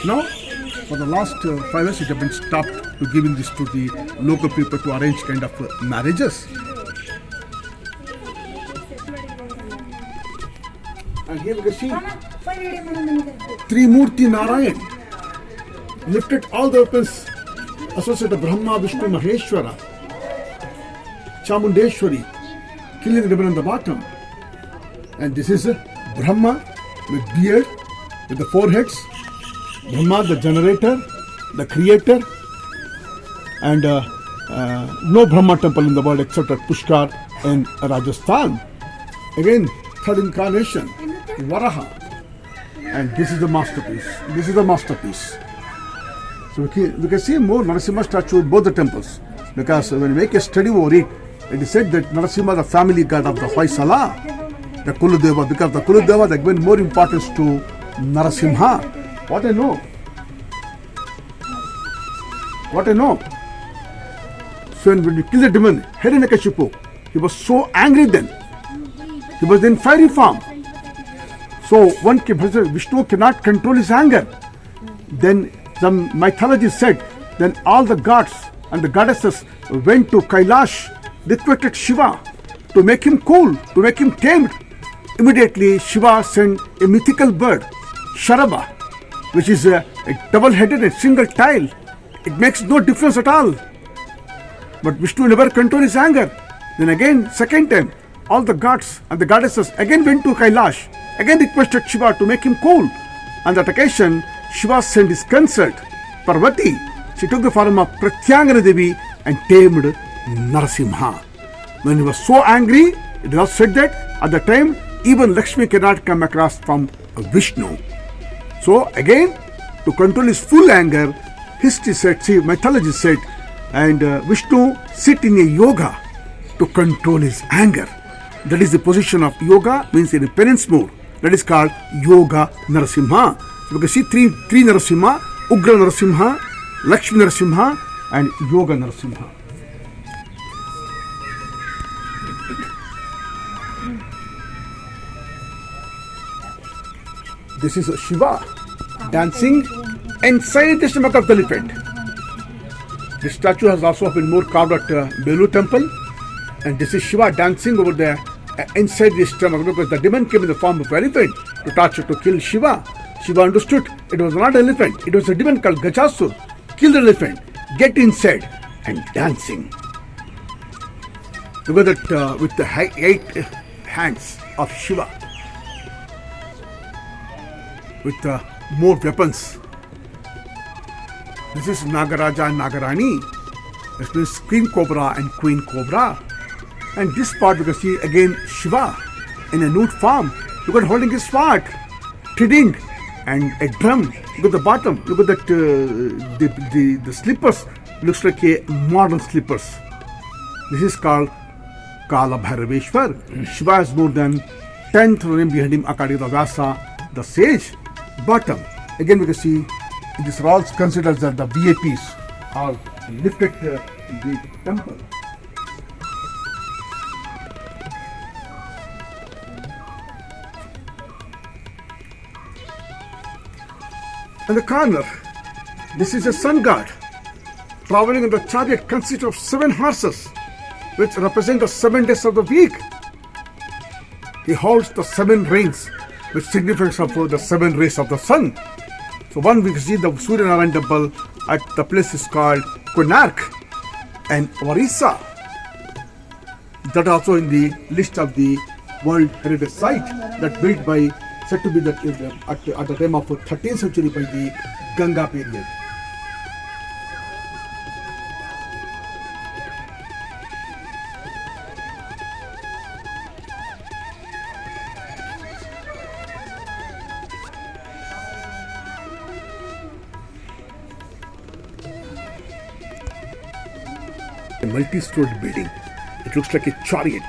Now, for the last 5 years, it has been stopped to giving this to the local people to arrange kind of marriages. And here we can see Trimurti Narayan lifted all the weapons associated with Brahma, Vishnu, Maheshwara, Chamundeshwari, killing the ribbon on the bottom. And this is Brahma with beard, with the four heads. Brahma, the generator, the creator, and no Brahma temple in the world except at Pushkar in Rajasthan. Again, third incarnation, Varaha. And this is the masterpiece. This is the masterpiece. So we can see more Narasimha statue in both the temples, because when we make a study over it, it is said that Narasimha, the family god of the Hoysala, the Kuludeva, because the Kuludeva they given more importance to Narasimha. What I know. So when we killed the demon, Hiranyakashipu, he was so angry then. He was in fiery form. So Vishnu cannot control his anger. Then some mythology said, then all the gods and the goddesses went to Kailash, requested Shiva to make him cool, to make him tamed. Immediately Shiva sent a mythical bird, Sharaba, which is a double-headed and single tail. It makes no difference at all. But Vishnu never controlled his anger. Then again, second time, all the gods and the goddesses again went to Kailash, again requested Shiva to make him cool. On that occasion, Shiva sent his consort, Parvati. She took the form of Pratyangana Devi and tamed Narasimha. When he was so angry, it was said that at the time, even Lakshmi cannot come across from Vishnu. So again, to control his full anger, history said, mythology said, and Vishnu sit in a yoga to control his anger. That is the position of yoga, means in a penance mode. That is called Yoga Narasimha. So you can see three Narasimha, Ugra Narasimha, Lakshmi Narasimha, and Yoga Narasimha. This is Shiva dancing inside the stomach of the elephant. This statue has also been more carved at Belur temple, and this is Shiva dancing over there inside the stomach, because the demon came in the form of elephant to torture, to kill Shiva. Shiva understood it was not an elephant, it was a demon called Gajasur. Kill the elephant, get inside, and dancing. Look at that with the 8 hands of Shiva, with more weapons. This is Nagaraja and Nagarani. This means King Cobra and Queen Cobra. And this part we can see again Shiva in a nude form. Look at holding his sword, treading, and a drum. Look at the bottom. Look at that the slippers. Looks like a modern slippers. This is called Kala Bhairaveshwar. Shiva has more than 10 thrones behind him according to Vyasa, the sage. Bottom. Again we can see these are all considered as the VIPs are lifted the temple. In the corner, this is a sun god traveling in the chariot consisting of 7 horses, which represent the 7 days of the week. He holds the 7 rings, which signifies the 7 rays of the sun. So one we see the Surya Narayan temple at the place is called Konark and Orissa. That also in the list of the World Heritage Site that built by, said to be that at the time of 13th century by the Ganga period. A multi-storied building. It looks like a chariot.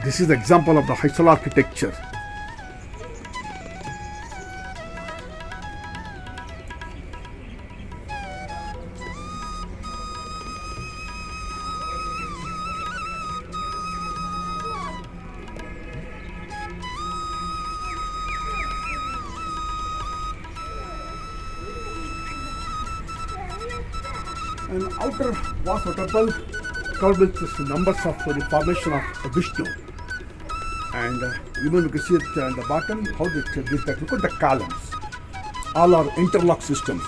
This is the example of the Hoysala architecture. An outer vast temple covered with numbers of the formation of Vishnu. And even you can see it at the bottom how they did that. Look at the columns. All are interlock systems.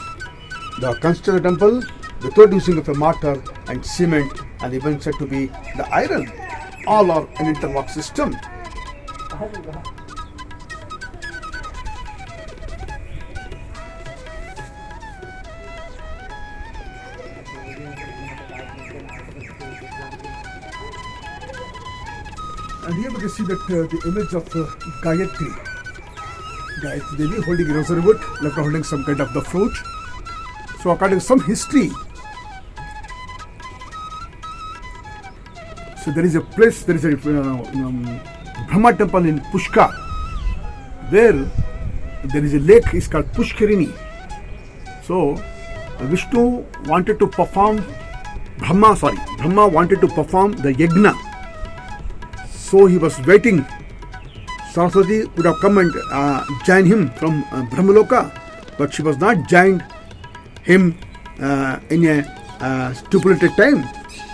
The constructed temple without using of a mortar and cement and even said to be the iron. All are an interlock system. And here we can see that the image of Gayatri Devi holding a rosary wood, left holding some kind of the fruit. So according to some history, so there is a place, there is a Brahma temple in Pushkar, where there is a lake, is called Pushkarini. So Vishnu wanted to perform, Brahma wanted to perform the yajna. So he was waiting. Saraswati would have come and join him from Brahmaloka, but she was not joined him in a stipulated time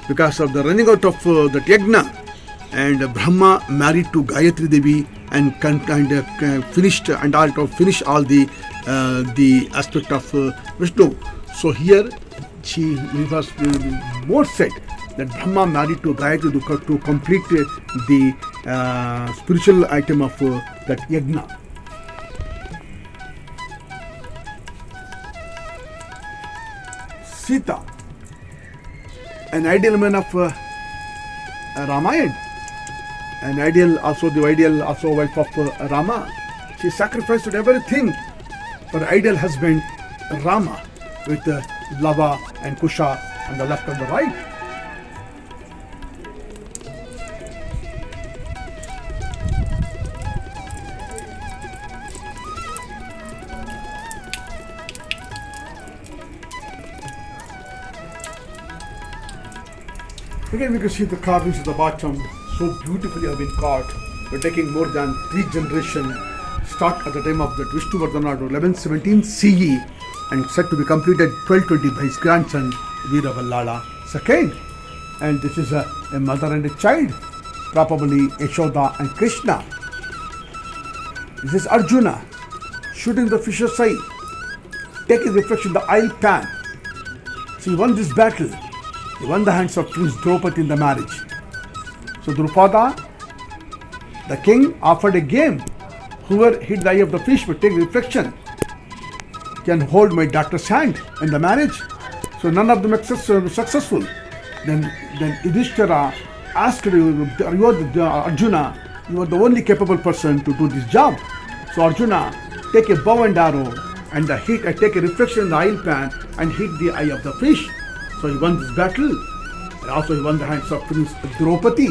because of the running out of the yajna. And Brahma married to Gayatri Devi and finished all the aspect of Vishnu. So here it was more said that Brahma married to Gayatri to complete the spiritual item of that yajna. Sita, an ideal woman of Ramayana, the ideal wife of Rama. She sacrificed everything for the ideal husband Rama with Lava and Kusha on the left and the right. Again, we can see the carvings at the bottom, so beautifully have been carved. We're taking more than 3 generations, start at the time of the Vishnuvardhana, 1117 CE, and said to be completed 1220 by his grandson Veeravallala II. And this is a mother and a child, probably Yashoda and Krishna. This is Arjuna shooting the fish's eye, taking reflection in the oil pan. So he won this battle. He won the hands of Prince Draupadi in the marriage. So Drupada, the king, offered a game. Whoever hit the eye of the fish will take reflection, can hold my daughter's hand in the marriage. So none of them were successful. Then Yudhishthira asked Arjuna, you are the only capable person to do this job. So Arjuna take a bow and arrow and take a reflection in the oil pan and hit the eye of the fish. So he won this battle. And also he won the hands of Prince Draupadi.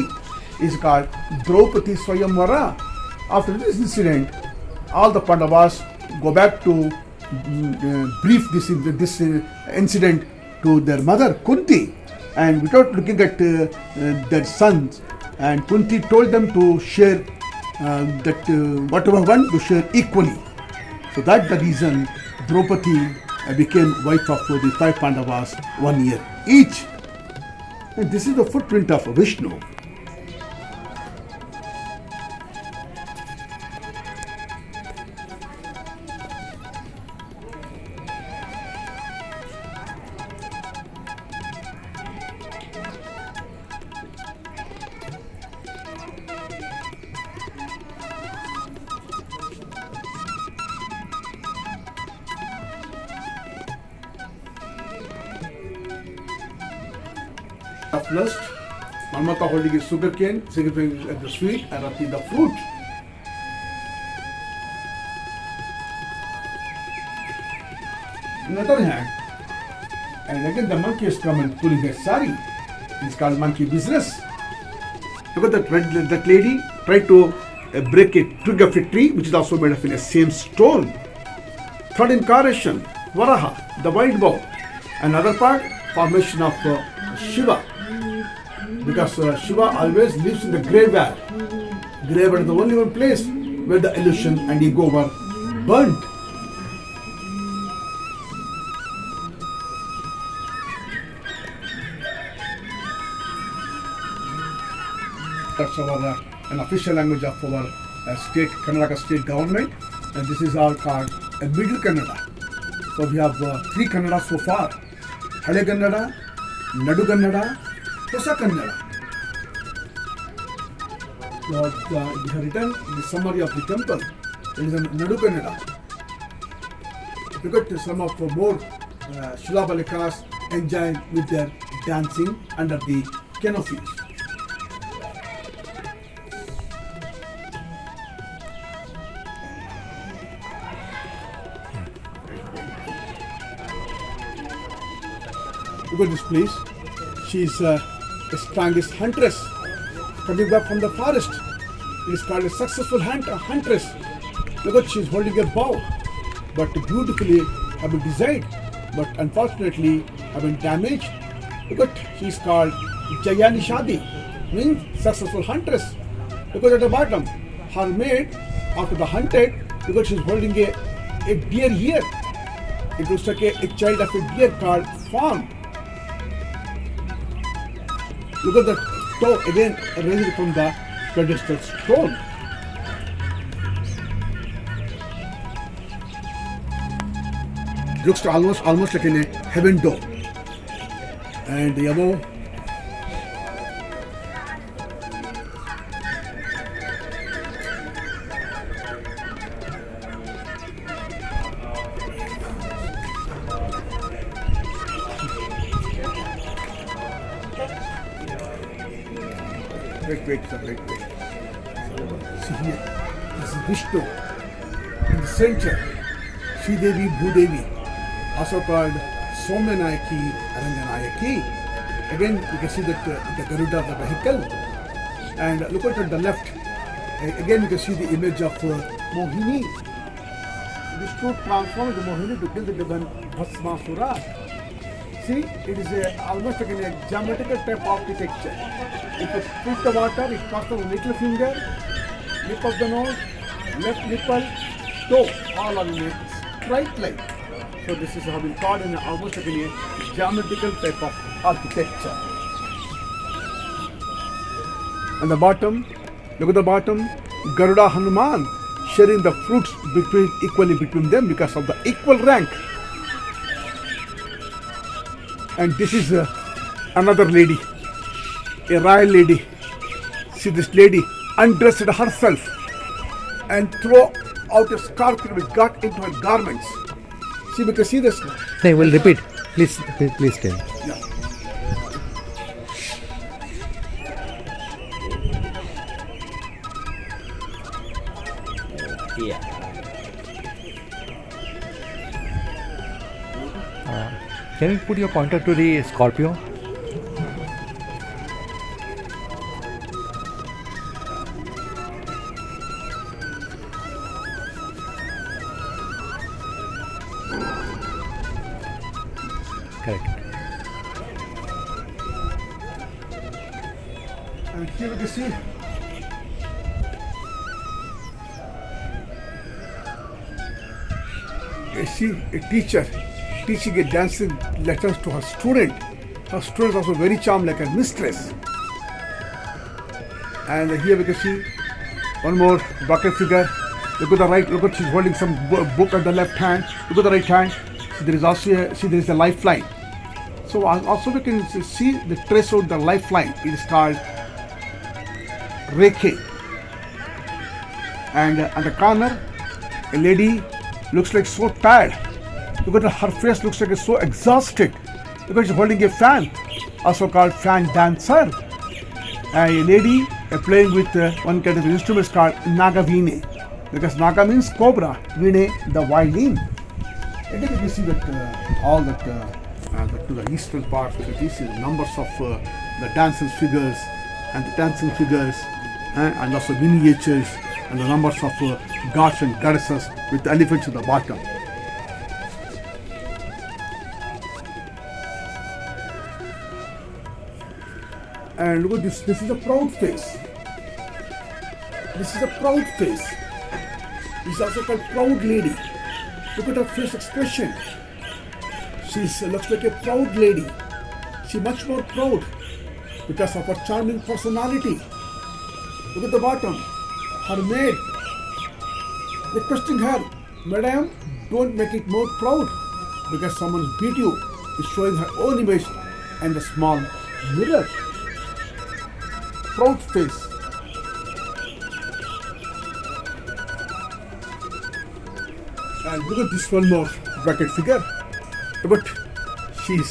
It's called Draupadi Swayamvara. After this incident, all the Pandavas go back to brief this incident to their mother Kunti, and without looking at their sons, and Kunti told them to share whatever won to share equally. So that's the reason Draupadi became wife of the 5 Pandavas 1 year each. And this is the footprint of Vishnu. Of lust, Manmata holding a sugar cane, signifying the sweet, and Rati the fruit. On the other hand, and again the monkey is come and pulling a sari. It's called monkey business. Look at that lady tried to break a twig of a tree, which is also made of the same stone. Third incarnation, Varaha, the wild boar. Another part, formation of Shiva. Because Shiva always lives in the graveyard. Graveyard is the only one place where the illusion and ego were burnt. That's our an official language of our state, Karnataka state government, and this is all called a middle Kannada. So we have 3 Kannada so far: Hale Kannada, Nadu Kannada, Hosa Kannada. We have written the summary of the temple. It is a Nadu Kannada. Look at some of the more Shilabalikas enjoying with their dancing under the canopies. Look at this place. She is the strongest huntress coming back from the forest. It is called a successful huntress. Look at, she is holding a bow, but beautifully have been designed, but unfortunately have been damaged. Look at, she is called Jayani Shadi, means successful huntress. Look at the bottom, her maid after the hunted, because she is holding a deer ear. It looks like a child of a deer called fawn. Look at the toe again raised from the pedestal stone. Looks almost like in a heaven door. And the above, wait. See here, this is Vishnu. In the center, Sri Devi, Bhudevi, also called Somyanayaki, Aranganayaki. Again, you can see that the Garuda of the vehicle. And look at the left. Again, you can see the image of Mohini. Vishnu transformed the Mohini to kill the Gagan Bhasmasura. See, it is almost like a geometrical type of architecture. If you split the water, it crosses the little finger, lip of the nose, left nipple, toe, all are in a straight line. So this is how we call in almost like a geometrical type of architecture. And the bottom, look at the bottom, Garuda Hanuman sharing the fruits equally between them because of the equal rank. And this is another lady, a royal lady. See this lady undressed herself and throw out a scarf which got into her garments. See, we can see this. They will repeat. Please tell. Yeah. Can you put your pointer to the Scorpio? Correct. And here we can see a teacher teaching a dancing lessons to her student. Her student is also very charmed like a mistress. And here we can see one more bucket figure. Look at the right. Look at she's holding some book at the left hand. Look at the right hand. See, there is also there is a lifeline. So also we can see the trace out the lifeline. It is called Rekhe. And at the corner, a lady looks like so tired. Look at her face, looks like it's so exhausted. Because she's holding a fan, also called fan dancer. A lady playing with one kind of instruments called Nagavine. Because Naga means cobra, Vine the violin. And then you can see that all that to the eastern part, because you see the numbers of the dancing figures and the dancing figures and also miniatures and the numbers of gods and goddesses with elephants at the bottom. And look at this, this is a proud face. This is a proud face. This is also called proud lady. Look at her face expression. She looks like a proud lady. She's much more proud because of her charming personality. Look at the bottom. Her maid requesting her, Madam, don't make it more proud because someone beat you. Is showing her own image and a small mirror. Proud face. And look at this one more bracket figure. But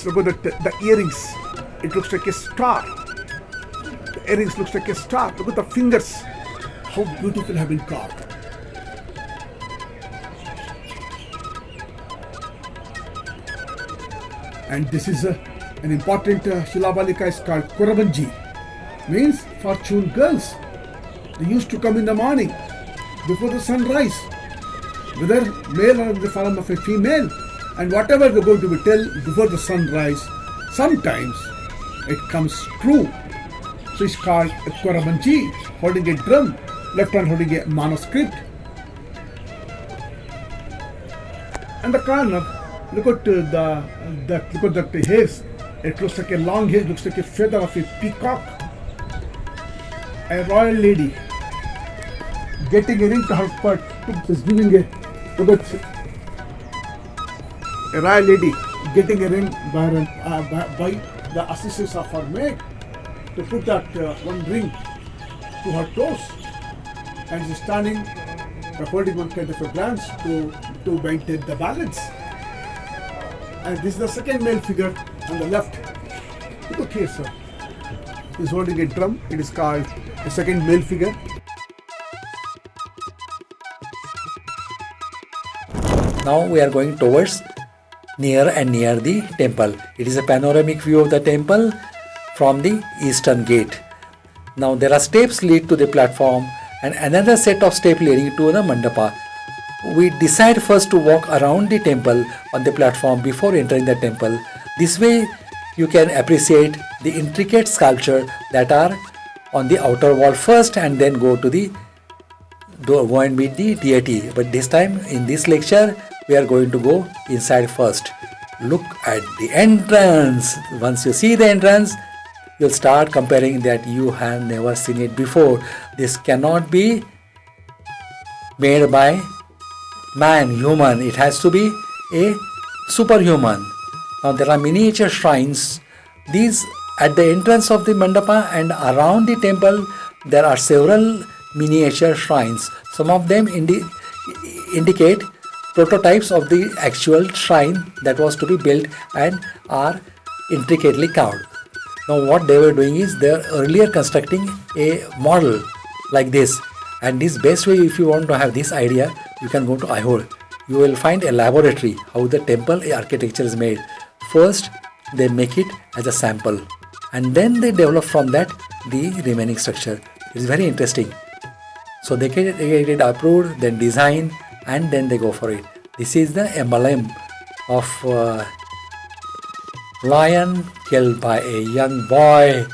look at the earrings. It looks like a star. The earrings looks like a star. Look at the fingers. How beautiful have been carved. And this is an important Shilabalika is called Kurabanji. Means fortune girls. They used to come in the morning before the sunrise, whether male or in the form of a female, and whatever they're going to be tell before the sunrise, sometimes it comes true. So it's called a Korabanji, holding a drum, left hand holding a manuscript. And the corner, look at the hairs. It looks like a long hair, looks like a feather of a peacock. A royal lady getting a ring to her butt, just giving a royal lady getting a ring by the assistance of her maid to put that one ring to her toes, and she's standing holding one kind of a branch to maintain the balance. And this is the second male figure on the left. Look here, sir. He's holding a drum. It is called a second male figure. Now we are going towards near the temple. It is a panoramic view of the temple from the eastern gate. Now there are steps lead to the platform and another set of steps leading to the mandapa. We decide first to walk around the temple on the platform before entering the temple. This way you can appreciate the intricate sculpture that are on the outer wall first and then go and meet the deity. But this time in this lecture we are going to go inside first. Look at the entrance. Once you see the entrance, you'll start comparing that you have never seen it before. This cannot be made by man, human. It has to be a superhuman. Now there are miniature shrines. These at the entrance of the mandapa and around the temple there are several miniature shrines. Some of them indicate prototypes of the actual shrine that was to be built and are intricately carved. Now what they were doing is they are earlier constructing a model like this, and this best way if you want to have this idea, you can go to Ihore. You will find a laboratory how the temple architecture is made. First they make it as a sample and then they develop from that the remaining structure. It is very interesting. So they get it approved, then design, and then they go for it. This is the emblem of lion killed by a young boy.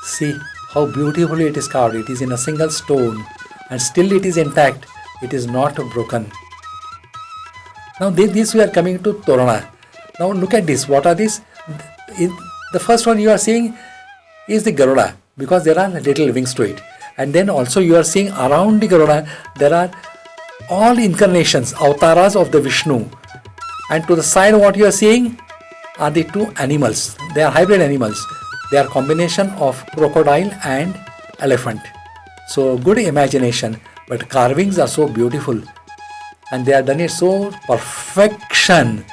See how beautifully it is carved. It is in a single stone and still it is intact. It is not broken. Now this we are coming to Torana. Now look at this. What are these? The first one you are seeing is the Garuda, because there are little wings to it. And then also you are seeing around the Garuda there are all incarnations, avatars of the Vishnu. And to the side what you are seeing are the two animals. They are hybrid animals. They are combination of crocodile and elephant. So good imagination, but carvings are so beautiful. And they are done it so perfection.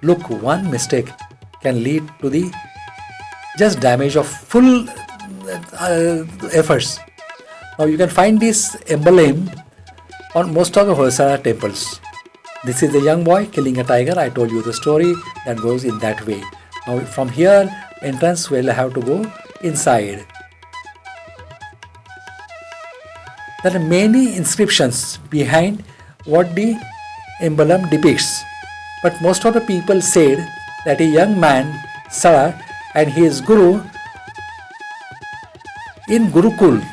Look, one mistake can lead to the just damage of full efforts. Now you can find this emblem on most of the Hoysala temples. This is the young boy killing a tiger. I told you the story that goes in that way. Now from here, entrance will have to go inside. There are many inscriptions behind what the emblem depicts. But most of the people said that a young man, Sara, and his guru in Gurukul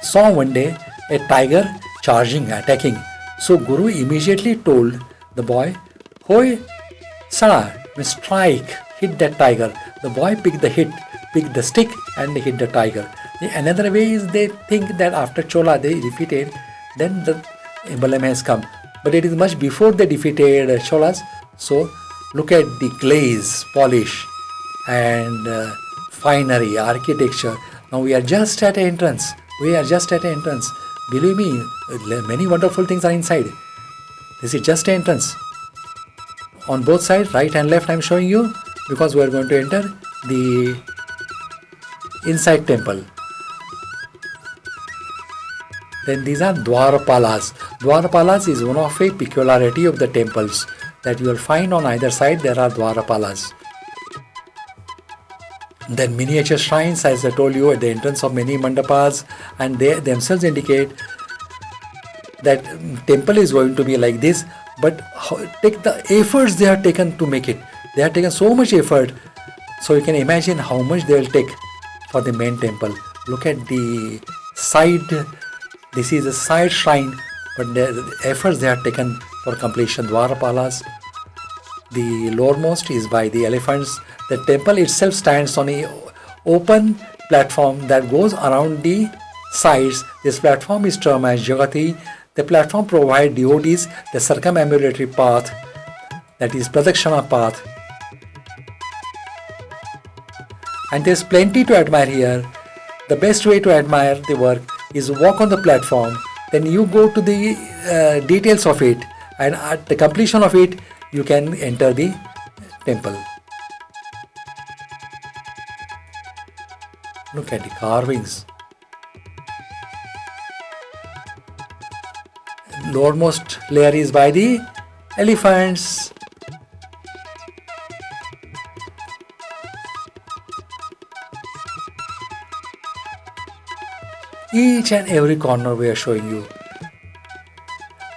saw one day a tiger charging, attacking. So Guru immediately told the boy, "Hoy, Sara, strike, hit that tiger." The boy picked the stick and hit the tiger. Another way is they think that after Chola they defeated, then the emblem has come. But it is much before they defeated Cholas. So look at the glaze, polish and finery, architecture. Now we are just at entrance. Believe me, many wonderful things are inside. This is just entrance. On both sides, right and left, I am showing you, because we are going to enter the inside temple. Then these are Dwarapalas. Dwarapalas is one of a peculiarity of the temples that you will find on either side. There are Dwarapalas. Then miniature shrines, as I told you, at the entrance of many mandapas, and they themselves indicate that temple is going to be like this. But take the efforts they have taken to make it. They have taken so much effort, so you can imagine how much they will take for the main temple. Look at the side. This is a side shrine, but the efforts they have taken for completion. Dwarapalas. The lowermost is by the elephants. The temple itself stands on an open platform that goes around the sides. This platform is termed as Jagati. The platform provides devotees the circumambulatory path, that is Pradakshana path. And there is plenty to admire here. The best way to admire the work is walk on the platform, then you go to the details of it, and at the completion of it, you can enter the temple. Look at the carvings. Lowermost layer is by the elephants. Each and every corner we are showing you.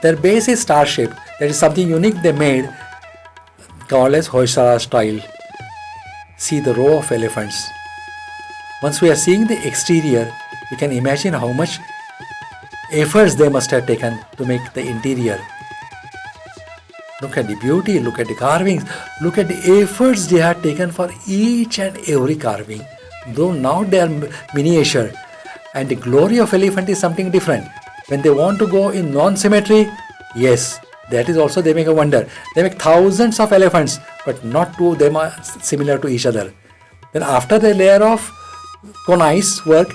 Their base is star shaped. That is something unique they made, called as Hoysala style. See the row of elephants. Once we are seeing the exterior, you can imagine how much efforts they must have taken to make the interior. Look at the beauty, look at the carvings, look at the efforts they have taken for each and every carving. Though now they are miniature, and the glory of elephant is something different. When they want to go in non-symmetry, yes, that is also they make a wonder. They make thousands of elephants, but not two of them are similar to each other. Then after the layer of connice work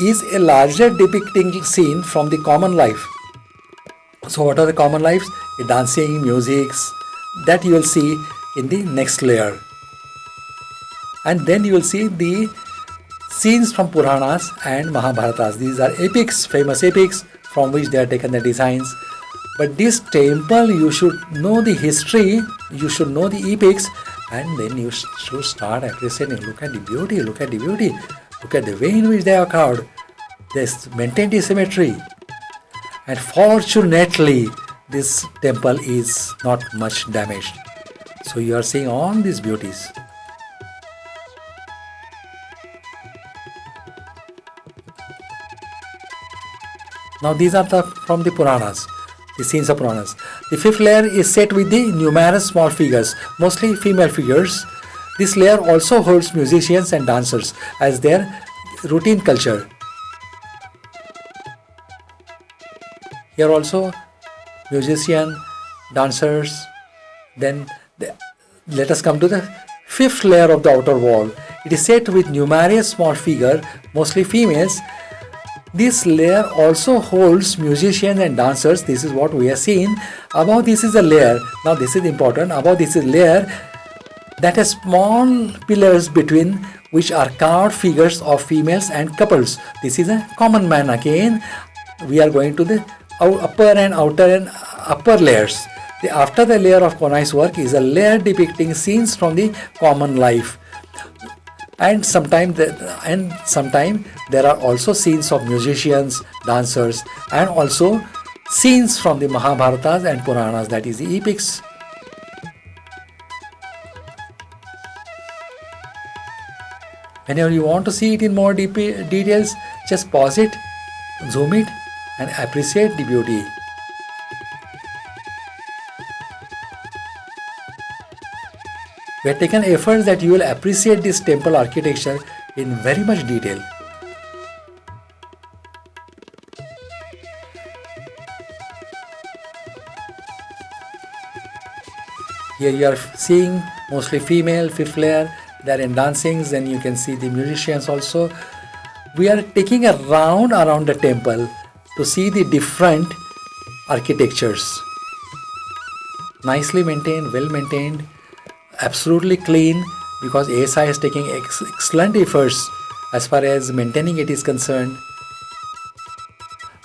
is a larger depicting scene from the common life. So what are the common lives? The dancing, musics, that you will see in the next layer. And then you will see the scenes from Puranas and Mahabharatas. These are epics, famous epics from which they are taken the designs. But this temple, you should know the history, you should know the epics, and then you should start appreciating. Look at the beauty, look at the beauty, look at the way in which they are carved. They maintain the symmetry. And fortunately, this temple is not much damaged. So you are seeing all these beauties. Now these are from the Puranas, the scenes of Puranas. The fifth layer is set with the numerous small figures, mostly female figures. This layer also holds musicians and dancers as their routine culture. Here also musician, dancers. Then let us come to the fifth layer of the outer wall. It is set with numerous small figures, mostly females. This layer also holds musicians and dancers. This is what we are seeing. Above this is a layer. Now this is important. Above this is a layer that has small pillars between which are carved figures of females and couples. This is a common man again. We are going to the upper and outer and upper layers. After the layer of Konai's work is a layer depicting scenes from the common life. And sometimes there are also scenes of musicians, dancers, and also scenes from the Mahabharatas and Puranas, that is the epics. Whenever you want to see it in more details, just pause it, zoom it, and appreciate the beauty. We have taken efforts that you will appreciate this temple architecture in very much detail. Here you are seeing mostly female, fifth layer, they are in dancings, then you can see the musicians also. We are taking a round around the temple to see the different architectures. Nicely maintained, well maintained, absolutely clean, because ASI is taking excellent efforts as far as maintaining it is concerned.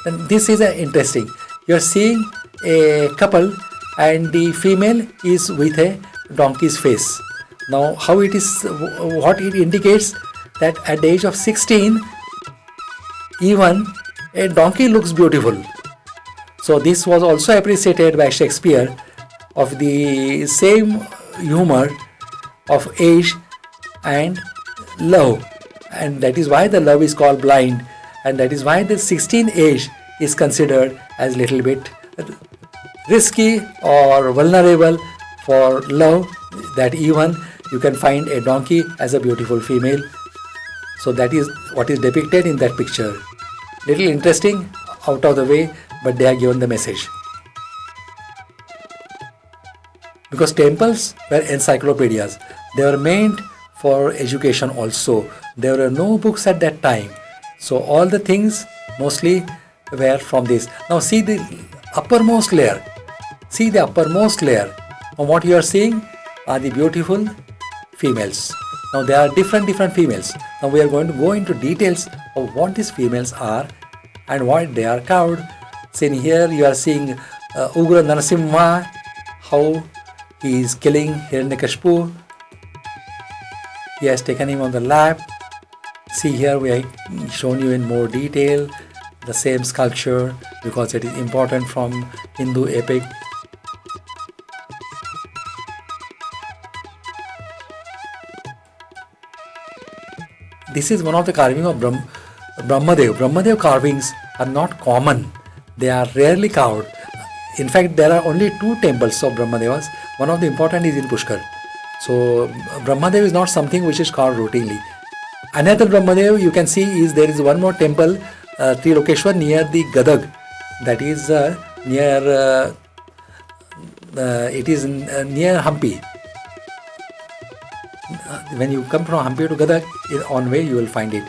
Then this is interesting. You are seeing a couple and the female is with a donkey's face. Now how it is, what it indicates that at the age of 16, even a donkey looks beautiful. So this was also appreciated by Shakespeare of the same humor of age and love, and that is why the love is called blind, and that is why the 16 age is considered as little bit risky or vulnerable for love, that even you can find a donkey as a beautiful female. So that is what is depicted in that picture. Little interesting, out of the way, but they are given the message. Because temples were encyclopedias, they were meant for education also. There were no books at that time, so all the things mostly were from this. Now see the uppermost layer. See the uppermost layer. Now what you are seeing are the beautiful females. Now there are different females. Now we are going to go into details of what these females are and what they are carved. See here you are seeing Ugra Narasimha, how he is killing Hiranyakashipu. He has taken him on the lap. See here we have shown you in more detail the same sculpture because it is important from Hindu epic. This is one of the carving of Brahmadev. Brahmadev carvings are not common. They are rarely carved. In fact, there are only 2 temples of Brahmadevas. One of the important is in Pushkar. So Brahmadev is not something which is carved routinely. Another Brahmadev you can see is there is one more temple, Trilokeshwar, near the Gadag. That is near near Hampi. When you come from Hampi to Gadag, on way you will find it.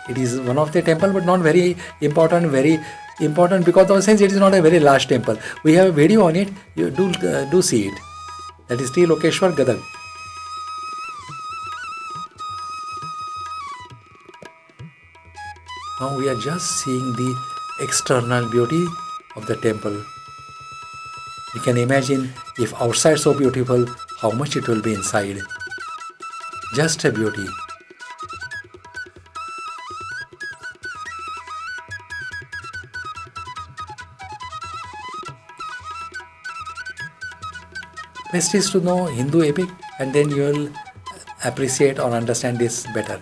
It is one of the temple, but not very important. Very important because of since it is not a very large temple. We have a video on it. You do see it. That is Trilokeshwar, Gadag. Now we are just seeing the external beauty of the temple. You can imagine if outside so beautiful, how much it will be inside. Just a beauty. Best is to know Hindu epic and then you will appreciate or understand this better.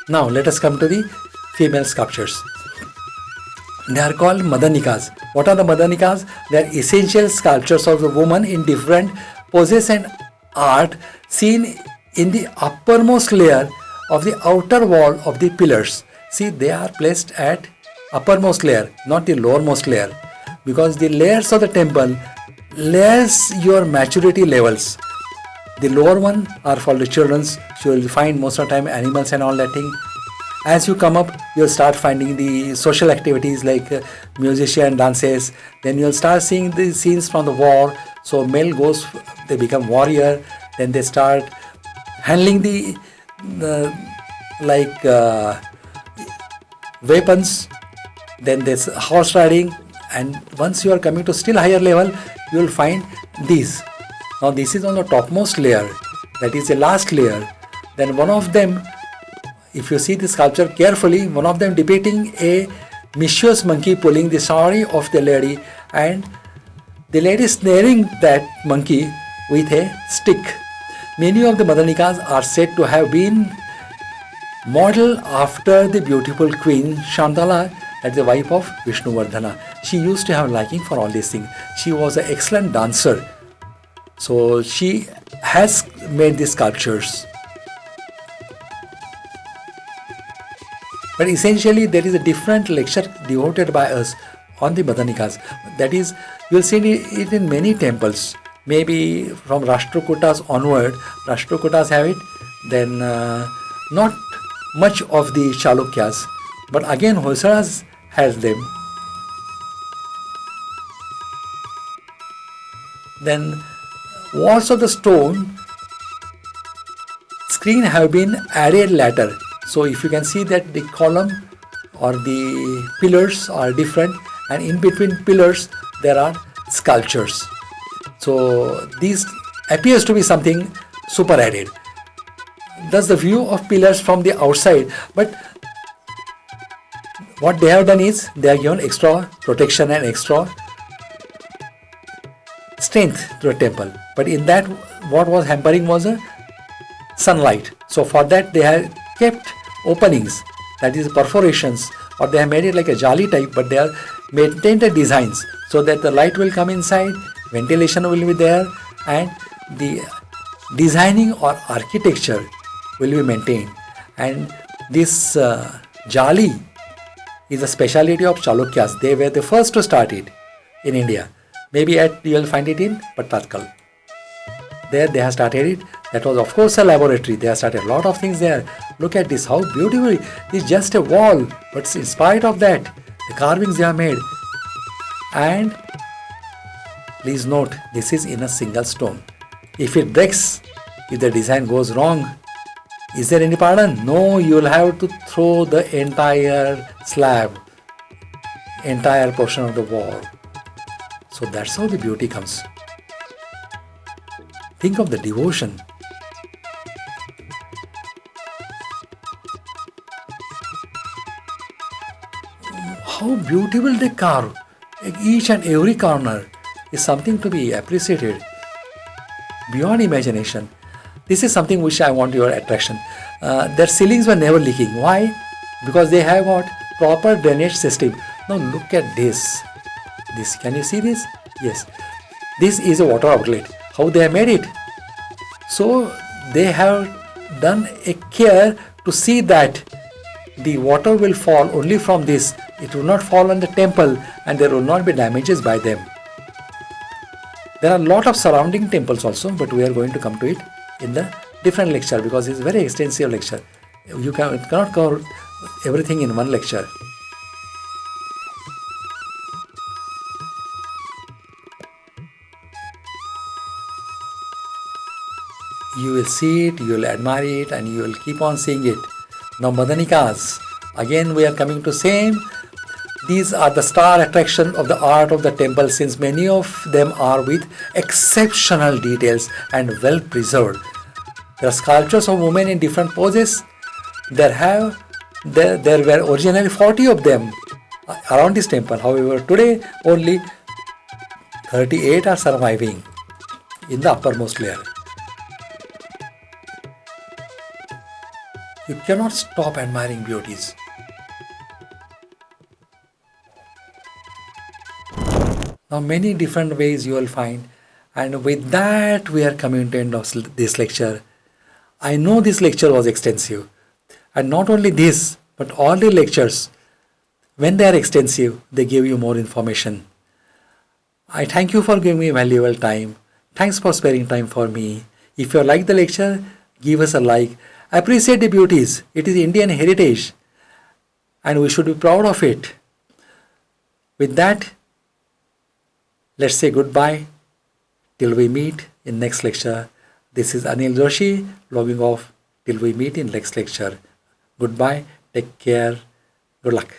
Now let us come to the female sculptures. They are called Madanikas. What are the Madanikas? They are essential sculptures of the woman in different poses and art seen in the uppermost layer of the outer wall of the pillars. See, they are placed at uppermost layer, not the lowermost layer, because the layers of the temple layers your maturity levels. The lower one are for the children's, so you will find most of the time animals and all that thing. As you come up, you'll start finding the social activities like musician dances. Then you'll start seeing the scenes from the war. So male goes, they become warrior. Then they start handling the weapons. Then there's horse riding. And once you are coming to still higher level, you will find these. Now this is on the topmost layer. That is the last layer. Then one of them, if you see the sculpture carefully, one of them depicting a mischievous monkey pulling the sari of the lady, and the lady snaring that monkey with a stick. Many of the Madanikas are said to have been modeled after the beautiful queen Shantala, that is the wife of Vishnuvardhana. She used to have liking for all these things. She was an excellent dancer. So she has made these sculptures. But essentially there is a different lecture devoted by us on the Madanikas. That is, you will see it in many temples. Maybe from Rashtrakutas onward, Rashtrakutas have it. Then not much of the Chalukyas. But again Hoysalas has them. Then walls of the stone screen have been added later. So if you can see that the column or the pillars are different, and in between pillars there are sculptures. So this appears to be something super added. Thus the view of pillars from the outside, but what they have done is they are given extra protection and extra strength to the temple. But in that, what was hampering was a sunlight. So for that they have kept openings, that is perforations, or they have made it like a jali type, but they have maintained the designs so that the light will come inside, ventilation will be there, and the designing or architecture will be maintained. And this jali is a speciality of Chalukyas. They were the first to start it in India. Maybe you will find it in Pattatkal. There they have started it. That was of course a laboratory. They have started a lot of things there. Look at this, how beautifully. This is just a wall, but in spite of that, the carvings they have made. And please note, this is in a single stone. If it breaks, if the design goes wrong, is there any pardon? No, you will have to throw the entire slab, entire portion of the wall. So that's how the beauty comes. Think of the devotion. How beautiful they carve. Each and every corner is something to be appreciated beyond imagination. This is something which I want your attraction. Their ceilings were never leaking. Why? Because they have got proper drainage system. Now look at this. Can you see this? Yes. This is a water outlet. How they have made it? So they have done a care to see that the water will fall only from this. It will not fall on the temple and there will not be damages by them. There are a lot of surrounding temples also, but we are going to come to it in the different lecture because it's a very extensive lecture. You cannot cover everything in one lecture. You will see it, you will admire it, and you will keep on seeing it. Now Madanikas, again we are coming to same. These are the star attraction of the art of the temple, since many of them are with exceptional details and well preserved. There are sculptures of women in different poses. There were originally 40 of them around this temple. However, today only 38 are surviving in the uppermost layer. You cannot stop admiring beauties. Now many different ways you will find, and with that we are coming to end of this lecture. I know this lecture was extensive, and not only this, but all the lectures, when they are extensive, they give you more information. I thank you for giving me valuable time. Thanks for sparing time for me. If you like the lecture, give us a like. Appreciate the beauties. It is Indian heritage, and we should be proud of it. With that, let's say goodbye till we meet in next lecture. This is Anil Joshi logging off till we meet in next lecture. Goodbye, take care, good luck.